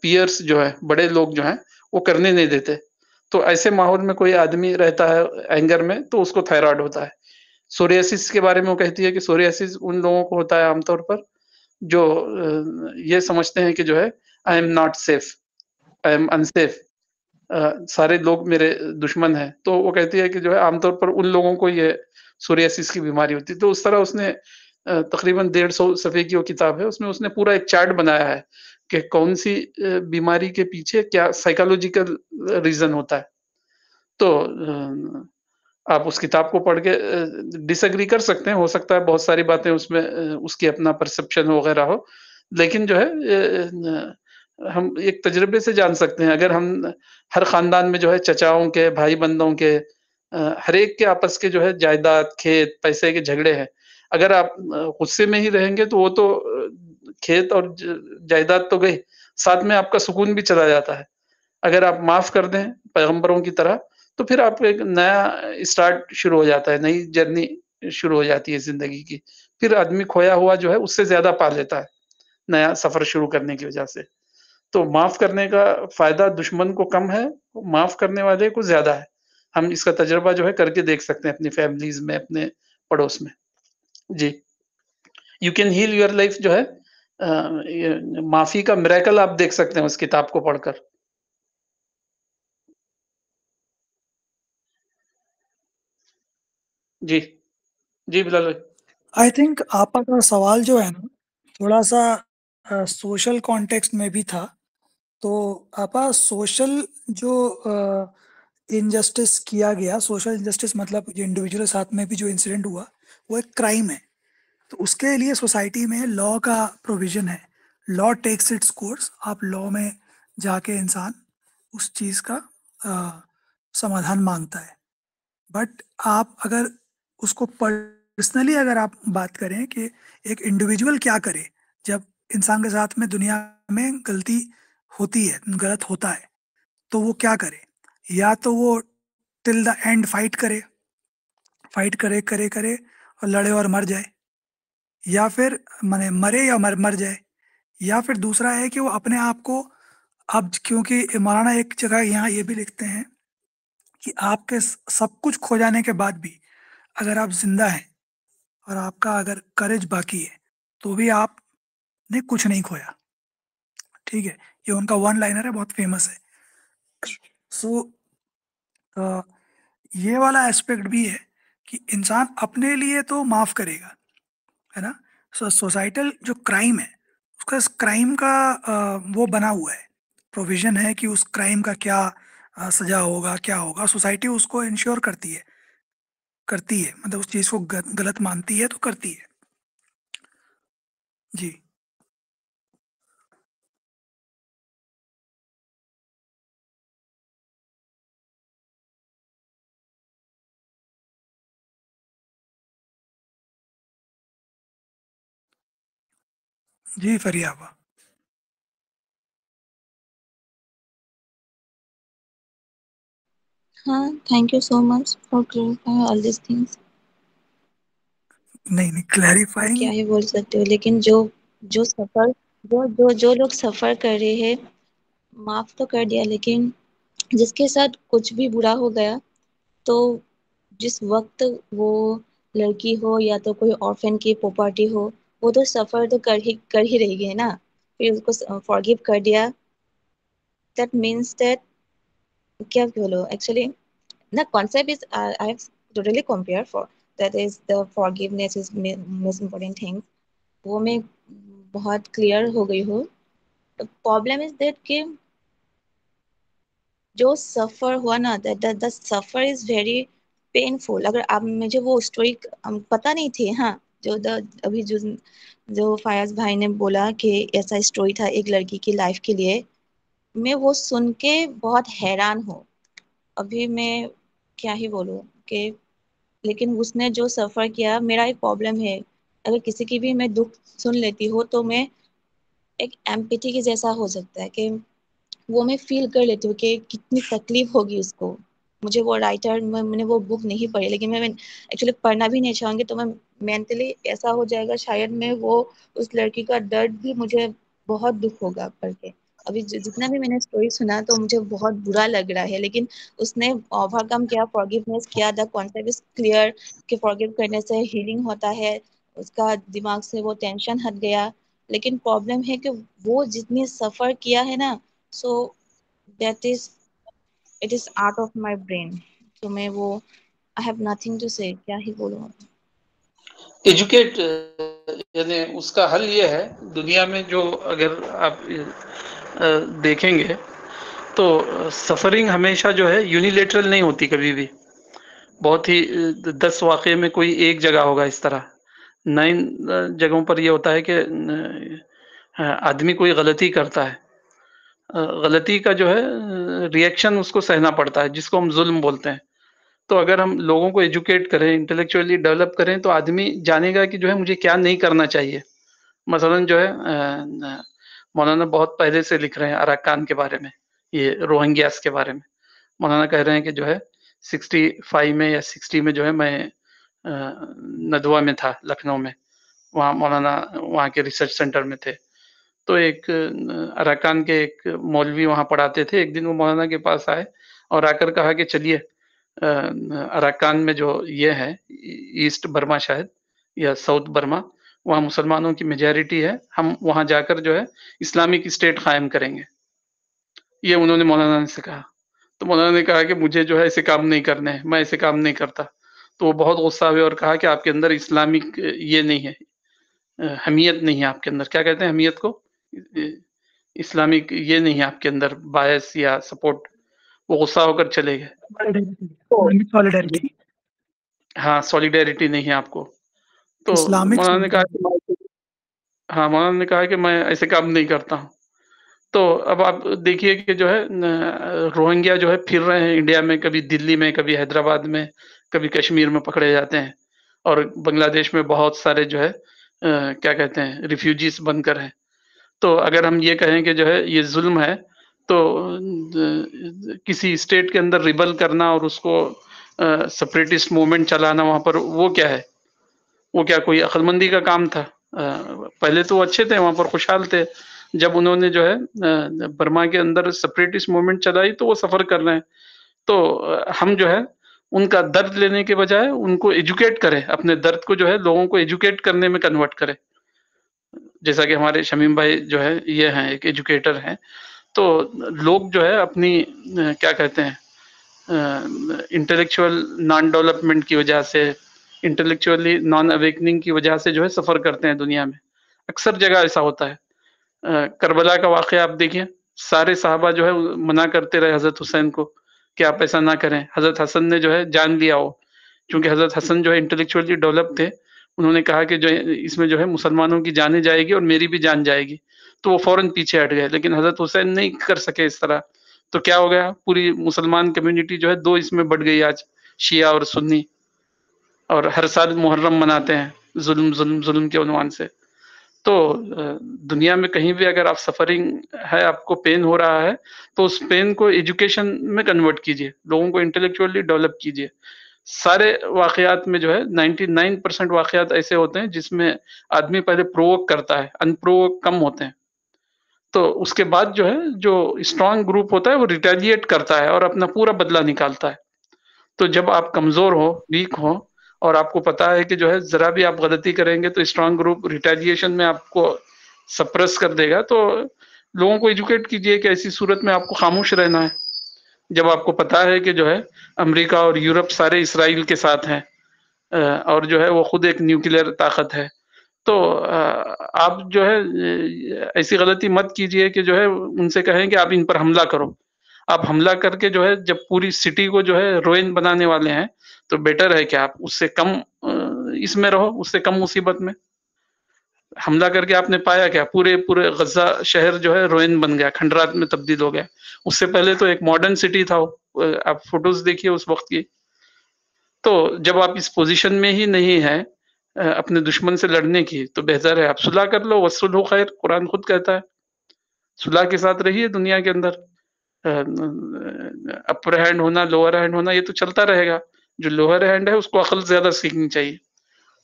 A: پیئرس جو ہے، بڑے لوگ جو ہیں، وہ کرنے نہیں دیتے. تو ایسے ماحول میں کوئی آدمی رہتا ہے اینگر میں، تو اس کو تھائرائڈ ہوتا ہے. سوریاسس کے بارے میں وہ کہتی ہے کہ سوریاسس ان لوگوں کو ہوتا ہے عام طور پر جو یہ سمجھتے ہیں کہ جو ہے I am not safe, I am unsafe, سارے لوگ میرے دشمن ہیں. تو وہ کہتی ہے کہ جو ہے عام طور پر ان لوگوں کو یہ سوریاسس کی بیماری ہوتی ہے. تو اس طرح اس نے تقریباً 150 صفحے کی وہ کتاب ہے، اس میں اس نے پورا ایک چارٹ بنایا ہے کہ کون سی بیماری کے پیچھے کیا سائیکالوجیکل ریزن ہوتا ہے. تو آپ اس کتاب کو پڑھ کے ڈس ایگری کر سکتے ہیں، ہو سکتا ہے بہت ساری باتیں اس میں اس کی اپنا پرسپشن وغیرہ ہو، لیکن جو ہے ہم ایک تجربے سے جان سکتے ہیں. اگر ہم ہر خاندان میں جو ہے چچاؤں کے، بھائی بندوں کے، ہر ایک کے آپس کے جو ہے جائیداد، کھیت، پیسے کے جھگڑے ہیں. اگر آپ غصے میں ہی رہیں گے تو وہ تو کھیت اور جائیداد تو گئی، ساتھ میں آپ کا سکون بھی چلا جاتا ہے. اگر آپ معاف کر دیں پیغمبروں کی طرح تو پھر آپ ایک نیا اسٹارٹ شروع ہو جاتا ہے، نئی جرنی شروع ہو جاتی ہے زندگی کی. پھر آدمی کھویا ہوا جو ہے اس سے زیادہ پا لیتا ہے نیا سفر شروع کرنے کی وجہ سے. تو معاف کرنے کا فائدہ دشمن کو کم ہے، معاف کرنے والے کو زیادہ ہے. ہم اس کا تجربہ جو ہے کر کے دیکھ سکتے ہیں اپنی فیملیز میں، اپنے پڑوس میں. جی، you can heal your life جو ہے معافی کا میریکل آپ دیکھ سکتے ہیں اس کتاب کو پڑھ کر. جی جی بلال بھائی.
C: آئی تھنک آپ کا سوال جو ہے نا تھوڑا سا سوشل کانٹیکسٹ میں بھی تھا. تو آپا سوشل جو انجسٹس کیا گیا، سوشل انجسٹس مطلب جو انڈیویجول ساتھ میں بھی جو انسیڈنٹ ہوا وہ ایک کرائم ہے. تو اس کے لیے سوسائٹی میں لا کا پروویژن ہے. لا ٹیکس اٹس کورس. آپ لا میں جا کے انسان اس چیز کا سمادھان مانگتا ہے. بٹ آپ اگر اس کو پرسنلی اگر آپ بات کریں کہ ایک انڈیویجول کیا کرے جب انسان کے ساتھ میں دنیا میں غلطی ہوتی ہے، غلط ہوتا ہے، تو وہ کیا کرے؟ یا تو وہ ٹل دا اینڈ فائٹ کرے کرے اور لڑے اور مر جائے، یا پھر مرے یا مر جائے. یا پھر دوسرا ہے کہ وہ اپنے آپ کو، اب کیونکہ مولانا ایک جگہ یہاں یہ بھی لکھتے ہیں کہ آپ کے سب کچھ کھو جانے کے بعد بھی اگر آپ زندہ ہیں اور آپ کا اگر کریج باقی ہے تو بھی آپ نے کچھ نہیں کھویا. ٹھیک ہے، یہ ان کا ون لائنر ہے، بہت فیمس ہے. سو یہ والا اسپیکٹ بھی ہے کہ انسان اپنے لیے تو معاف کرے گا، ہے نا. سوسائٹل جو کرائم ہے اس کا، اس کرائم کا وہ بنا ہوا ہے، پروویژن ہے کہ اس کرائم کا کیا سزا ہوگا، کیا ہوگا. سوسائٹی اس کو انشور کرتی ہے مطلب اس چیز کو غلط مانتی ہے تو کرتی ہے. جی جی فریابہ.
D: ہاں، thank you so much for clarifying all these things.
C: نہیں
D: اور
C: کلیریفائنگ.
D: کیا ہی بول سکتے ہو، لیکن جو سفر جو لوگ سفر کر رہے ہیں معاف تو کر دیا، لیکن جس کے ساتھ کچھ بھی برا ہو گیا تو جس وقت وہ لڑکی ہو یا تو کوئی آرفن کی پراپرٹی ہو، وہ تو سفر تو کر ہی رہی ہے نا. پھر اس کو فارگیو کر دیا. دیٹ مینس دیٹ کیا بولو actually the concept is I have totally compare for that is the forgiveness is most important thing. وہ میں بہت کلیئر ہو گئی ہوں. پرابلم از دیٹ کہ جو سفر ہوا نا the suffer is very painful. اگر آپ مجھے وہ اسٹوری پتہ نہیں تھی، ہاں ابھی جو فیاض بھائی نے بولا کہ ایسا اسٹوری تھا ایک لڑکی کی لائف کے لیے، میں وہ سن کے بہت حیران ہوں. ابھی میں کیا ہی بولوں کہ لیکن اس نے جو سفر کیا، میرا ایک پرابلم ہے اگر کسی کی بھی میں دکھ سن لیتی ہوں تو میں ایک ایمپیتھی کے جیسا ہو سکتا ہے کہ وہ میں فیل کر لیتی ہوں کہ کتنی تکلیف ہوگی اس کو. مجھے وہ رائٹر میں نے وہ بک نہیں پڑھی، لیکن میں ایکچولی پڑھنا بھی نہیں چاہوں گی تو میں مینٹلی ایسا ہو جائے گا شاید میں وہ اس لڑکی کا درد بھی مجھے بہت دکھ ہوگا پڑھ کے. ابھی جتنا بھی میں نے اسٹوری سنا تو مجھے بہت برا لگ رہا ہے، لیکن اس نے اوور کم کیا، فارگیونیس کیا. دا کانسیپٹ از کلیئر کہ فارگیو کرنے سے ہیلنگ ہوتا ہے، اس کا دماغ سے وہ ٹینشن ہٹ گیا. لیکن پرابلم ہے کہ وہ جتنی سفر کیا ہے نا، so that is it is out of my brain. تو میں وہ آئی ہیو نتھنگ ٹو سے، کیا ہی بولوں.
A: ایجوکیٹ، یعنی اس کا حل یہ ہے دنیا میں جو اگر آپ دیکھیں گے تو سفرنگ ہمیشہ جو ہے یونیلیٹرل نہیں ہوتی کبھی بھی. بہت ہی 10 واقعے میں کوئی ایک جگہ ہوگا اس طرح. 9 جگہوں پر یہ ہوتا ہے کہ آدمی کوئی غلطی کرتا ہے غلطی کا جو ہے ریئیکشن اس کو سہنا پڑتا ہے، جس کو ہم ظلم بولتے ہیں. تو اگر ہم لوگوں کو ایجوکیٹ کریں، انٹلیکچولی ڈیولپ کریں، تو آدمی جانے گا کہ جو ہے مجھے کیا نہیں کرنا چاہیے. مثلاً جو ہے مولانا بہت پہلے سے لکھ رہے ہیں اراکان کے بارے میں، یہ روہنگیاس کے بارے میں. مولانا کہہ رہے ہیں کہ جو ہے 65 میں یا 60 میں جو ہے میں ندوا میں تھا، لکھنؤ میں. وہاں مولانا وہاں کے ریسرچ سینٹر میں تھے. تو ایک اراکان کے ایک مولوی وہاں پڑھاتے تھے. ایک دن وہ مولانا کے پاس آئے اور آ کر کہا کہ چلیے اراکان میں جو یہ ہے ایسٹ برما شاید یا ساؤتھ برما، وہاں مسلمانوں کی میجارٹی ہے، ہم وہاں جا کر جو ہے اسلامک اسٹیٹ قائم کریں گے. یہ انہوں نے مولانا سے کہا. تو مولانا نے کہا کہ مجھے جو ہے ایسے کام نہیں کرنے ہیں، میں ایسے کام نہیں کرتا. تو وہ بہت غصہ ہوئے اور کہا کہ آپ کے اندر اسلامک یہ نہیں ہے، حمیت نہیں ہے آپ کے اندر. کیا کہتے ہیں حمیت کو؟ اسلامک یہ نہیں ہے آپ کے اندر، باعث یا سپورٹ. وہ غصہ ہو کر چلے گئے.
C: سالیڈیرٹی،
A: ہاں سولیڈیرٹی نہیں ہے آپ کو. تو
C: اسلامک
A: مولانا نے کہا کہ ہاں مولانا نے کہا کہ میں ایسے کام نہیں کرتا ہوں. تو اب آپ دیکھیے کہ جو ہے روہنگیا جو ہے پھر رہے ہیں انڈیا میں، کبھی دلی میں، کبھی حیدرآباد میں، کبھی کشمیر میں پکڑے جاتے ہیں. اور بنگلہ دیش میں بہت سارے جو ہے کیا کہتے ہیں ریفیوجیز بن کر ہیں. تو اگر ہم یہ کہیں کہ جو ہے یہ ظلم ہے، تو کسی اسٹیٹ کے اندر ریبل کرنا اور اس کو سپریٹسٹ موومنٹ چلانا وہاں پر، وہ کیا ہے؟ وہ کیا کوئی عقل مندی کا کام تھا؟ پہلے تو وہ اچھے تھے، وہاں پر خوشحال تھے. جب انہوں نے جو ہے برما کے اندر سپریٹسٹ موومنٹ چلائی تو وہ سفر کر رہے ہیں. تو ہم جو ہے ان کا درد لینے کے بجائے ان کو ایجوکیٹ کریں، اپنے درد کو جو ہے لوگوں کو ایجوکیٹ کرنے میں کنورٹ کریں. جیسا کہ ہمارے شمیم بھائی جو ہے یہ ہیں ایک ایجوکیٹر ہیں. تو لوگ جو ہے اپنی کیا کہتے ہیں انٹلیکچوئل نان ڈیولپمنٹ کی وجہ سے، انٹلیکچولی نان اویکننگ کی وجہ سے جو ہے سفر کرتے ہیں دنیا میں. اکثر جگہ ایسا ہوتا ہے. کربلا کا واقعہ آپ دیکھیں، سارے صحابہ جو ہے منع کرتے رہے حضرت حسین کو کہ آپ ایسا نہ کریں. حضرت حسن نے جو ہے جان لیا ہو، چونکہ حضرت حسن جو ہے انٹلیکچولی ڈیولپ تھے. انہوں نے کہا کہ جو اس میں جو ہے مسلمانوں کی جانیں جائے گی اور میری بھی جان جائے گی. تو وہ فوراً پیچھے ہٹ گئے. لیکن حضرت حسین نہیں کر سکے اس طرح. تو کیا ہو گیا؟ پوری مسلمان کمیونٹی جو ہے دو اس میں بٹ گئی آج، شیعہ اور سنی. اور ہر سال محرم مناتے ہیں ظلم ظلم ظلم کے عنوان سے. تو دنیا میں کہیں بھی اگر آپ سفرنگ ہے، آپ کو پین ہو رہا ہے، تو اس پین کو ایجوکیشن میں کنورٹ کیجئے، لوگوں کو انٹلیکچولی ڈیولپ کیجئے. سارے واقعات میں جو ہے 99% واقعات ایسے ہوتے ہیں جس میں آدمی پہلے پرووک کرتا ہے، ان پرووک کم ہوتے ہیں. تو اس کے بعد جو ہے جو اسٹرانگ گروپ ہوتا ہے وہ ریٹیلیٹ کرتا ہے اور اپنا پورا بدلہ نکالتا ہے. تو جب آپ کمزور ہو، ویک ہو، اور آپ کو پتا ہے کہ جو ہے ذرا بھی آپ غلطی کریں گے تو اسٹرانگ گروپ ریٹیلیشن میں آپ کو سپریس کر دے گا. تو لوگوں کو ایجوکیٹ کیجئے کہ ایسی صورت میں آپ کو خاموش رہنا ہے. جب آپ کو پتا ہے کہ جو ہے امریکہ اور یورپ سارے اسرائیل کے ساتھ ہیں، اور جو ہے وہ خود ایک نیوکلیئر طاقت ہے، تو آپ جو ہے ایسی غلطی مت کیجئے کہ جو ہے ان سے کہیں کہ آپ ان پر حملہ کرو. آپ حملہ کر کے جو ہے جب پوری سٹی کو جو ہے روئن بنانے والے ہیں، تو بیٹر ہے کہ آپ اس سے کم اس میں رہو، اس سے کم مصیبت میں. حملہ کر کے آپ نے پایا کیا؟ پورے غزہ شہر جو ہے روئن بن گیا، کھنڈرات میں تبدیل ہو گیا. اس سے پہلے تو ایک ماڈرن سٹی تھا. آپ فوٹوز دیکھیے اس وقت کی. تو جب آپ اس پوزیشن میں ہی نہیں ہے اپنے دشمن سے لڑنے کی، تو بہتر ہے آپ صلح کر لو. والصلح خیر، قرآن خود کہتا ہے صلح کے ساتھ رہیے دنیا کے اندر. اپر ہینڈ ہونا، لوور ہینڈ ہونا، یہ تو چلتا رہے گا. جو لوور ہینڈ ہے اس کو عقل زیادہ سیکھنی چاہیے.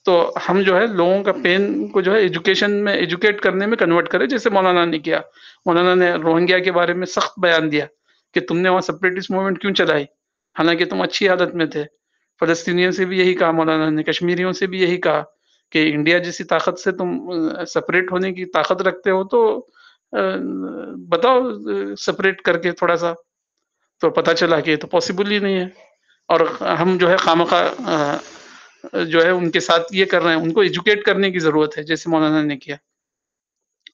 A: تو ہم جو ہے لوگوں کا پین کو جو ہے ایجوکیشن میں ایجوکیٹ کرنے میں کنورٹ کریں، جیسے مولانا نے کیا. مولانا نے روہنگیا کے بارے میں سخت بیان دیا کہ تم نے وہاں سپریٹسٹ موومنٹ کیوں چلائی، حالانکہ تم اچھی حالت میں تھے. فلسطینیوں سے بھی یہی کہا مولانا نے، کشمیریوں سے بھی یہی کہا کہ انڈیا جیسی طاقت سے تم سپریٹ ہونے کی طاقت رکھتے ہو، تو بتاؤ سپریٹ کر کے تھوڑا سا. تو پتہ چلا کہ یہ تو پاسبل ہی نہیں ہے. اور ہم جو ہے خامخواہ جو ہے ان کے ساتھ یہ کر رہے ہیں. ان کو ایجوکیٹ کرنے کی ضرورت ہے، جیسے مولانا نے کیا.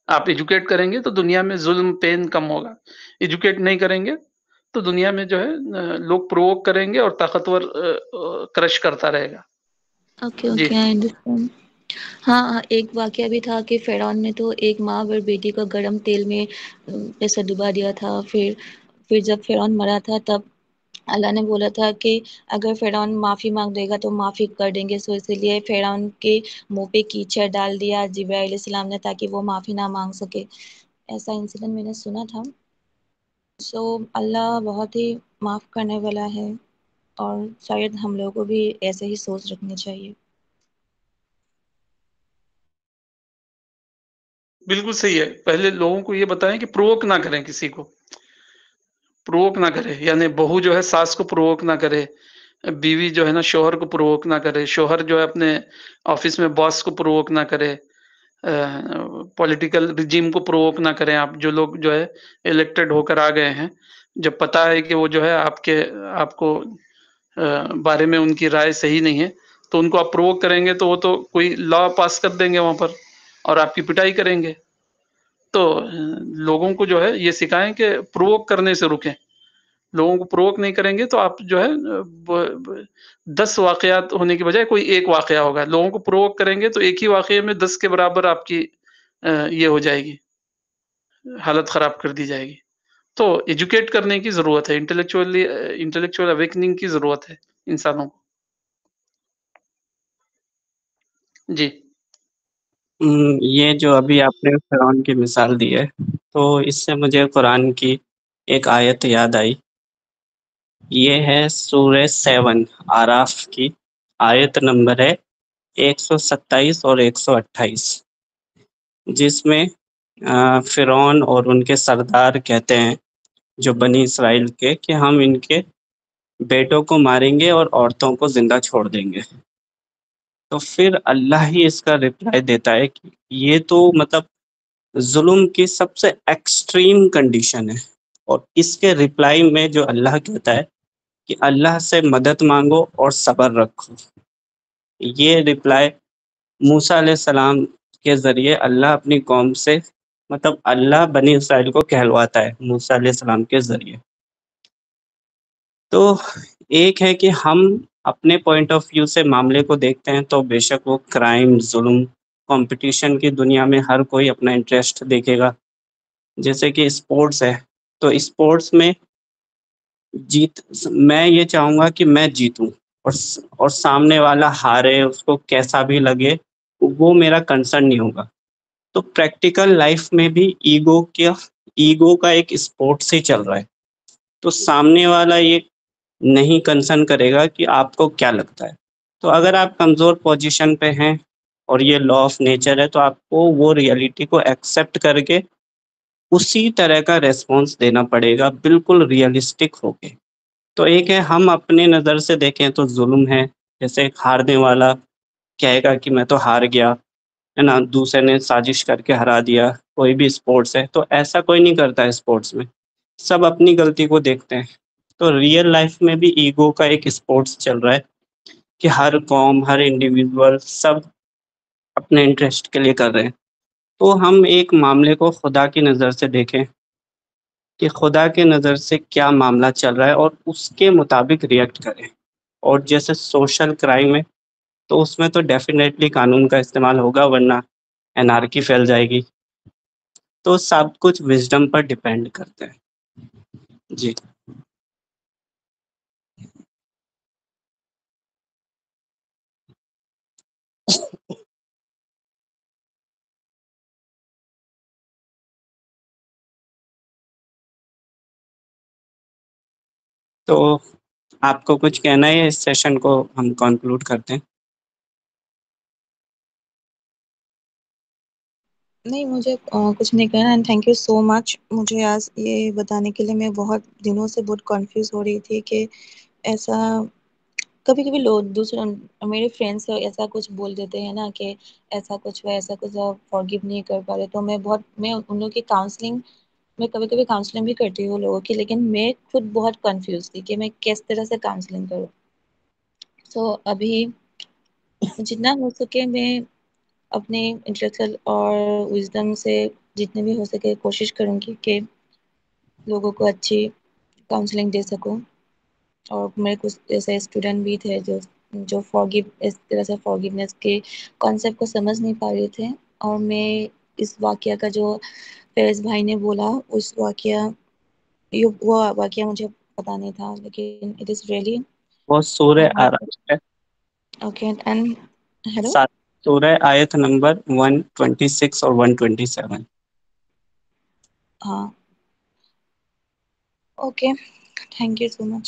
A: آپ ایجوکیٹ کریں گے تو دنیا میں ظلم پین کم ہوگا. ایجوکیٹ نہیں کریں گے تو دنیا میں جو ہے لوگ پرووک کریں گے اور طاقتور کرش کرتا رہے گا.
D: اوکے
A: جی
D: اوکے، آئی انڈرسٹینڈ. ہاں ایک واقعہ بھی تھا کہ فرعون نے تو ایک ماں اور بیٹی کو گرم تیل میں ایسا ڈبا دیا تھا. پھر جب فرعون مرا تھا تب اللہ نے بولا تھا کہ اگر فرعون معافی مانگ دے گا تو معافی کر دیں گے. سو اسی لیے فرعون کے منہ پہ کیچڑ ڈال دیا جبرائیل علیہ السلام نے تاکہ وہ معافی نہ مانگ سکے. ایسا انسیڈنٹ میں نے سنا تھا. سو اللہ بہت ہی معاف کرنے والا ہے اور شاید ہم لوگوں کو بھی ایسے ہی سوچ رکھنی چاہیے.
A: بالکل صحیح ہے. پہلے لوگوں کو یہ بتائیں کہ پرووک نہ کریں, کسی کو پرووک نہ کرے, یعنی بہو جو ہے ساس کو پرووک نہ کرے, بیوی جو ہے نا شوہر کو پرووک نہ کرے, شوہر جو ہے اپنے آفس میں باس کو پرووک نہ کرے, پولیٹیکل رجیم کو پرووک نہ کریں. آپ جو لوگ جو ہے الیکٹڈ ہو کر آ گئے ہیں, جب پتا ہے کہ وہ جو ہے آپ کو بارے میں ان کی رائے صحیح نہیں ہے تو ان کو آپ پرووک کریں گے تو وہ تو کوئی لا پاس کر دیں گے وہاں پر اور آپ کی پٹائی کریں گے. تو لوگوں کو جو ہے یہ سکھائیں کہ پرووک کرنے سے رکیں. لوگوں کو پرووک نہیں کریں گے تو آپ جو ہے 10 واقعات ہونے کی بجائے کوئی ایک واقعہ ہوگا. لوگوں کو پرووک کریں گے تو ایک ہی واقعے میں 10 کے برابر آپ کی یہ ہو جائے گی, حالت خراب کر دی جائے گی. تو ایجوکیٹ کرنے کی ضرورت ہے, انٹلیکچوئل اویکننگ کی ضرورت ہے انسانوں کو. جی
B: یہ جو ابھی آپ نے فرعون کی مثال دی ہے تو اس سے مجھے قرآن کی ایک آیت یاد آئی. یہ ہے سورہ 7 آراف کی آیت نمبر ہے 127 اور 128, جس میں فرعون اور ان کے سردار کہتے ہیں جو بنی اسرائیل کے کہ ہم ان کے بیٹوں کو ماریں گے اور عورتوں کو زندہ چھوڑ دیں گے. تو پھر اللہ ہی اس کا رپلائی دیتا ہے کہ یہ تو مطلب ظلم کی سب سے ایکسٹریم کنڈیشن ہے, اور اس کے رپلائی میں جو اللہ کہتا ہے کہ اللہ سے مدد مانگو اور صبر رکھو. یہ رپلائی موسیٰ علیہ السلام کے ذریعے اللہ اپنی قوم سے مطلب اللہ بنی اسرائیل کو کہلواتا ہے موسیٰ علیہ السلام کے ذریعے. تو ایک ہے کہ ہم اپنے پوائنٹ آف ویو سے معاملے کو دیکھتے ہیں تو بے شک وہ کرائم, ظلم, کمپٹیشن کی دنیا میں ہر کوئی اپنا انٹرسٹ دیکھے گا. جیسے کہ اسپورٹس ہے تو اسپورٹس میں میں یہ چاہوں گا کہ میں جیتوں اور سامنے والا ہارے, اس کو کیسا بھی لگے, وہ میرا کنسرن نہیں ہوگا. تو پریکٹیکل لائف میں بھی ایگو کا ایک اسپورٹس ہی چل رہا ہے. تو سامنے والا یہ نہیں کنسرن کرے گا کہ آپ کو کیا لگتا ہے. تو اگر آپ کمزور پوزیشن پہ ہیں اور یہ لا آف نیچر ہے تو آپ کو وہ ریئلٹی کو ایکسیپٹ کر کے اسی طرح کا ریسپانس دینا پڑے گا, بالکل ریئلسٹک ہو کے. تو ایک ہے ہم اپنے نظر سے دیکھیں تو ظلم ہے, جیسے ہارنے والا کہے گا کہ میں تو ہار گیا ہے نا, دوسرے نے سازش کر کے ہرا دیا. کوئی بھی اسپورٹس ہے تو ایسا کوئی نہیں کرتا ہے, اسپورٹس میں سب اپنی غلطی کو دیکھتے ہیں. تو ریئل لائف میں بھی ایگو کا ایک اسپورٹس چل رہا ہے کہ ہر قوم, ہر انڈیویژول سب اپنے انٹرسٹ کے لیے کر رہے ہیں. تو ہم ایک معاملے کو خدا کی نظر سے دیکھیں کہ خدا کے نظر سے کیا معاملہ چل رہا ہے اور اس کے مطابق ریئیکٹ کریں. اور جیسے سوشل کرائم ہے تو اس میں تو ڈیفینیٹلی قانون کا استعمال ہوگا, ورنہ انارکی پھیل جائے گی. تو سب کچھ وزڈم پر ڈیپینڈ کرتے ہیں. جی تو آپ کو کچھ کہنا ہے, اس سیشن کو ہم کنکلوڈ کرتے ہیں.
D: نہیں, مجھے کچھ نہیں کہنا. اینڈ تھینک یو سو مچ. مجھے آج یہ بتانے کے لیے, میں بہت دنوں سے بہت کنفیوز ہو رہی تھی کہ ایسا کبھی کبھی لوگ دوسرے میرے فرینڈس ایسا کچھ بول دیتے ہیں نا کہ ایسا کچھ ہوا, ایسا کچھ فارگیو نہیں کر پا رہے. تو میں ان لوگوں کی کاؤنسلنگ, میں کبھی کبھی کاؤنسلنگ بھی کرتی ہوں لوگوں کی, لیکن میں خود بہت کنفیوز تھی کہ میں کس طرح سے کاؤنسلنگ کروں. تو ابھی جتنا ہو سکے میں اپنے انٹلیکچوئل اور وژڈم سے جتنے بھی ہو سکے کوشش کروں گی کہ لوگوں کو اچھی کاؤنسلنگ دے سکوں. اور میرے کچھ ایسے اسٹوڈنٹ بھی تھے جو جو اس طرح سے فارگیونیس کے کانسیپٹ کو سمجھ نہیں پا رہے تھے، اور میں اس واقعہ کا جو فیض بھائی نے بولا اس وہ واقعہ مجھے پتا نہیں تھا، لیکن اٹ از ریئلی
B: وہ سورہ آراف ہے،
D: اوکے. اینڈ ہیلو،
B: سورہ آیت نمبر 126 اور 127.
D: ہاں okay, thank you so much.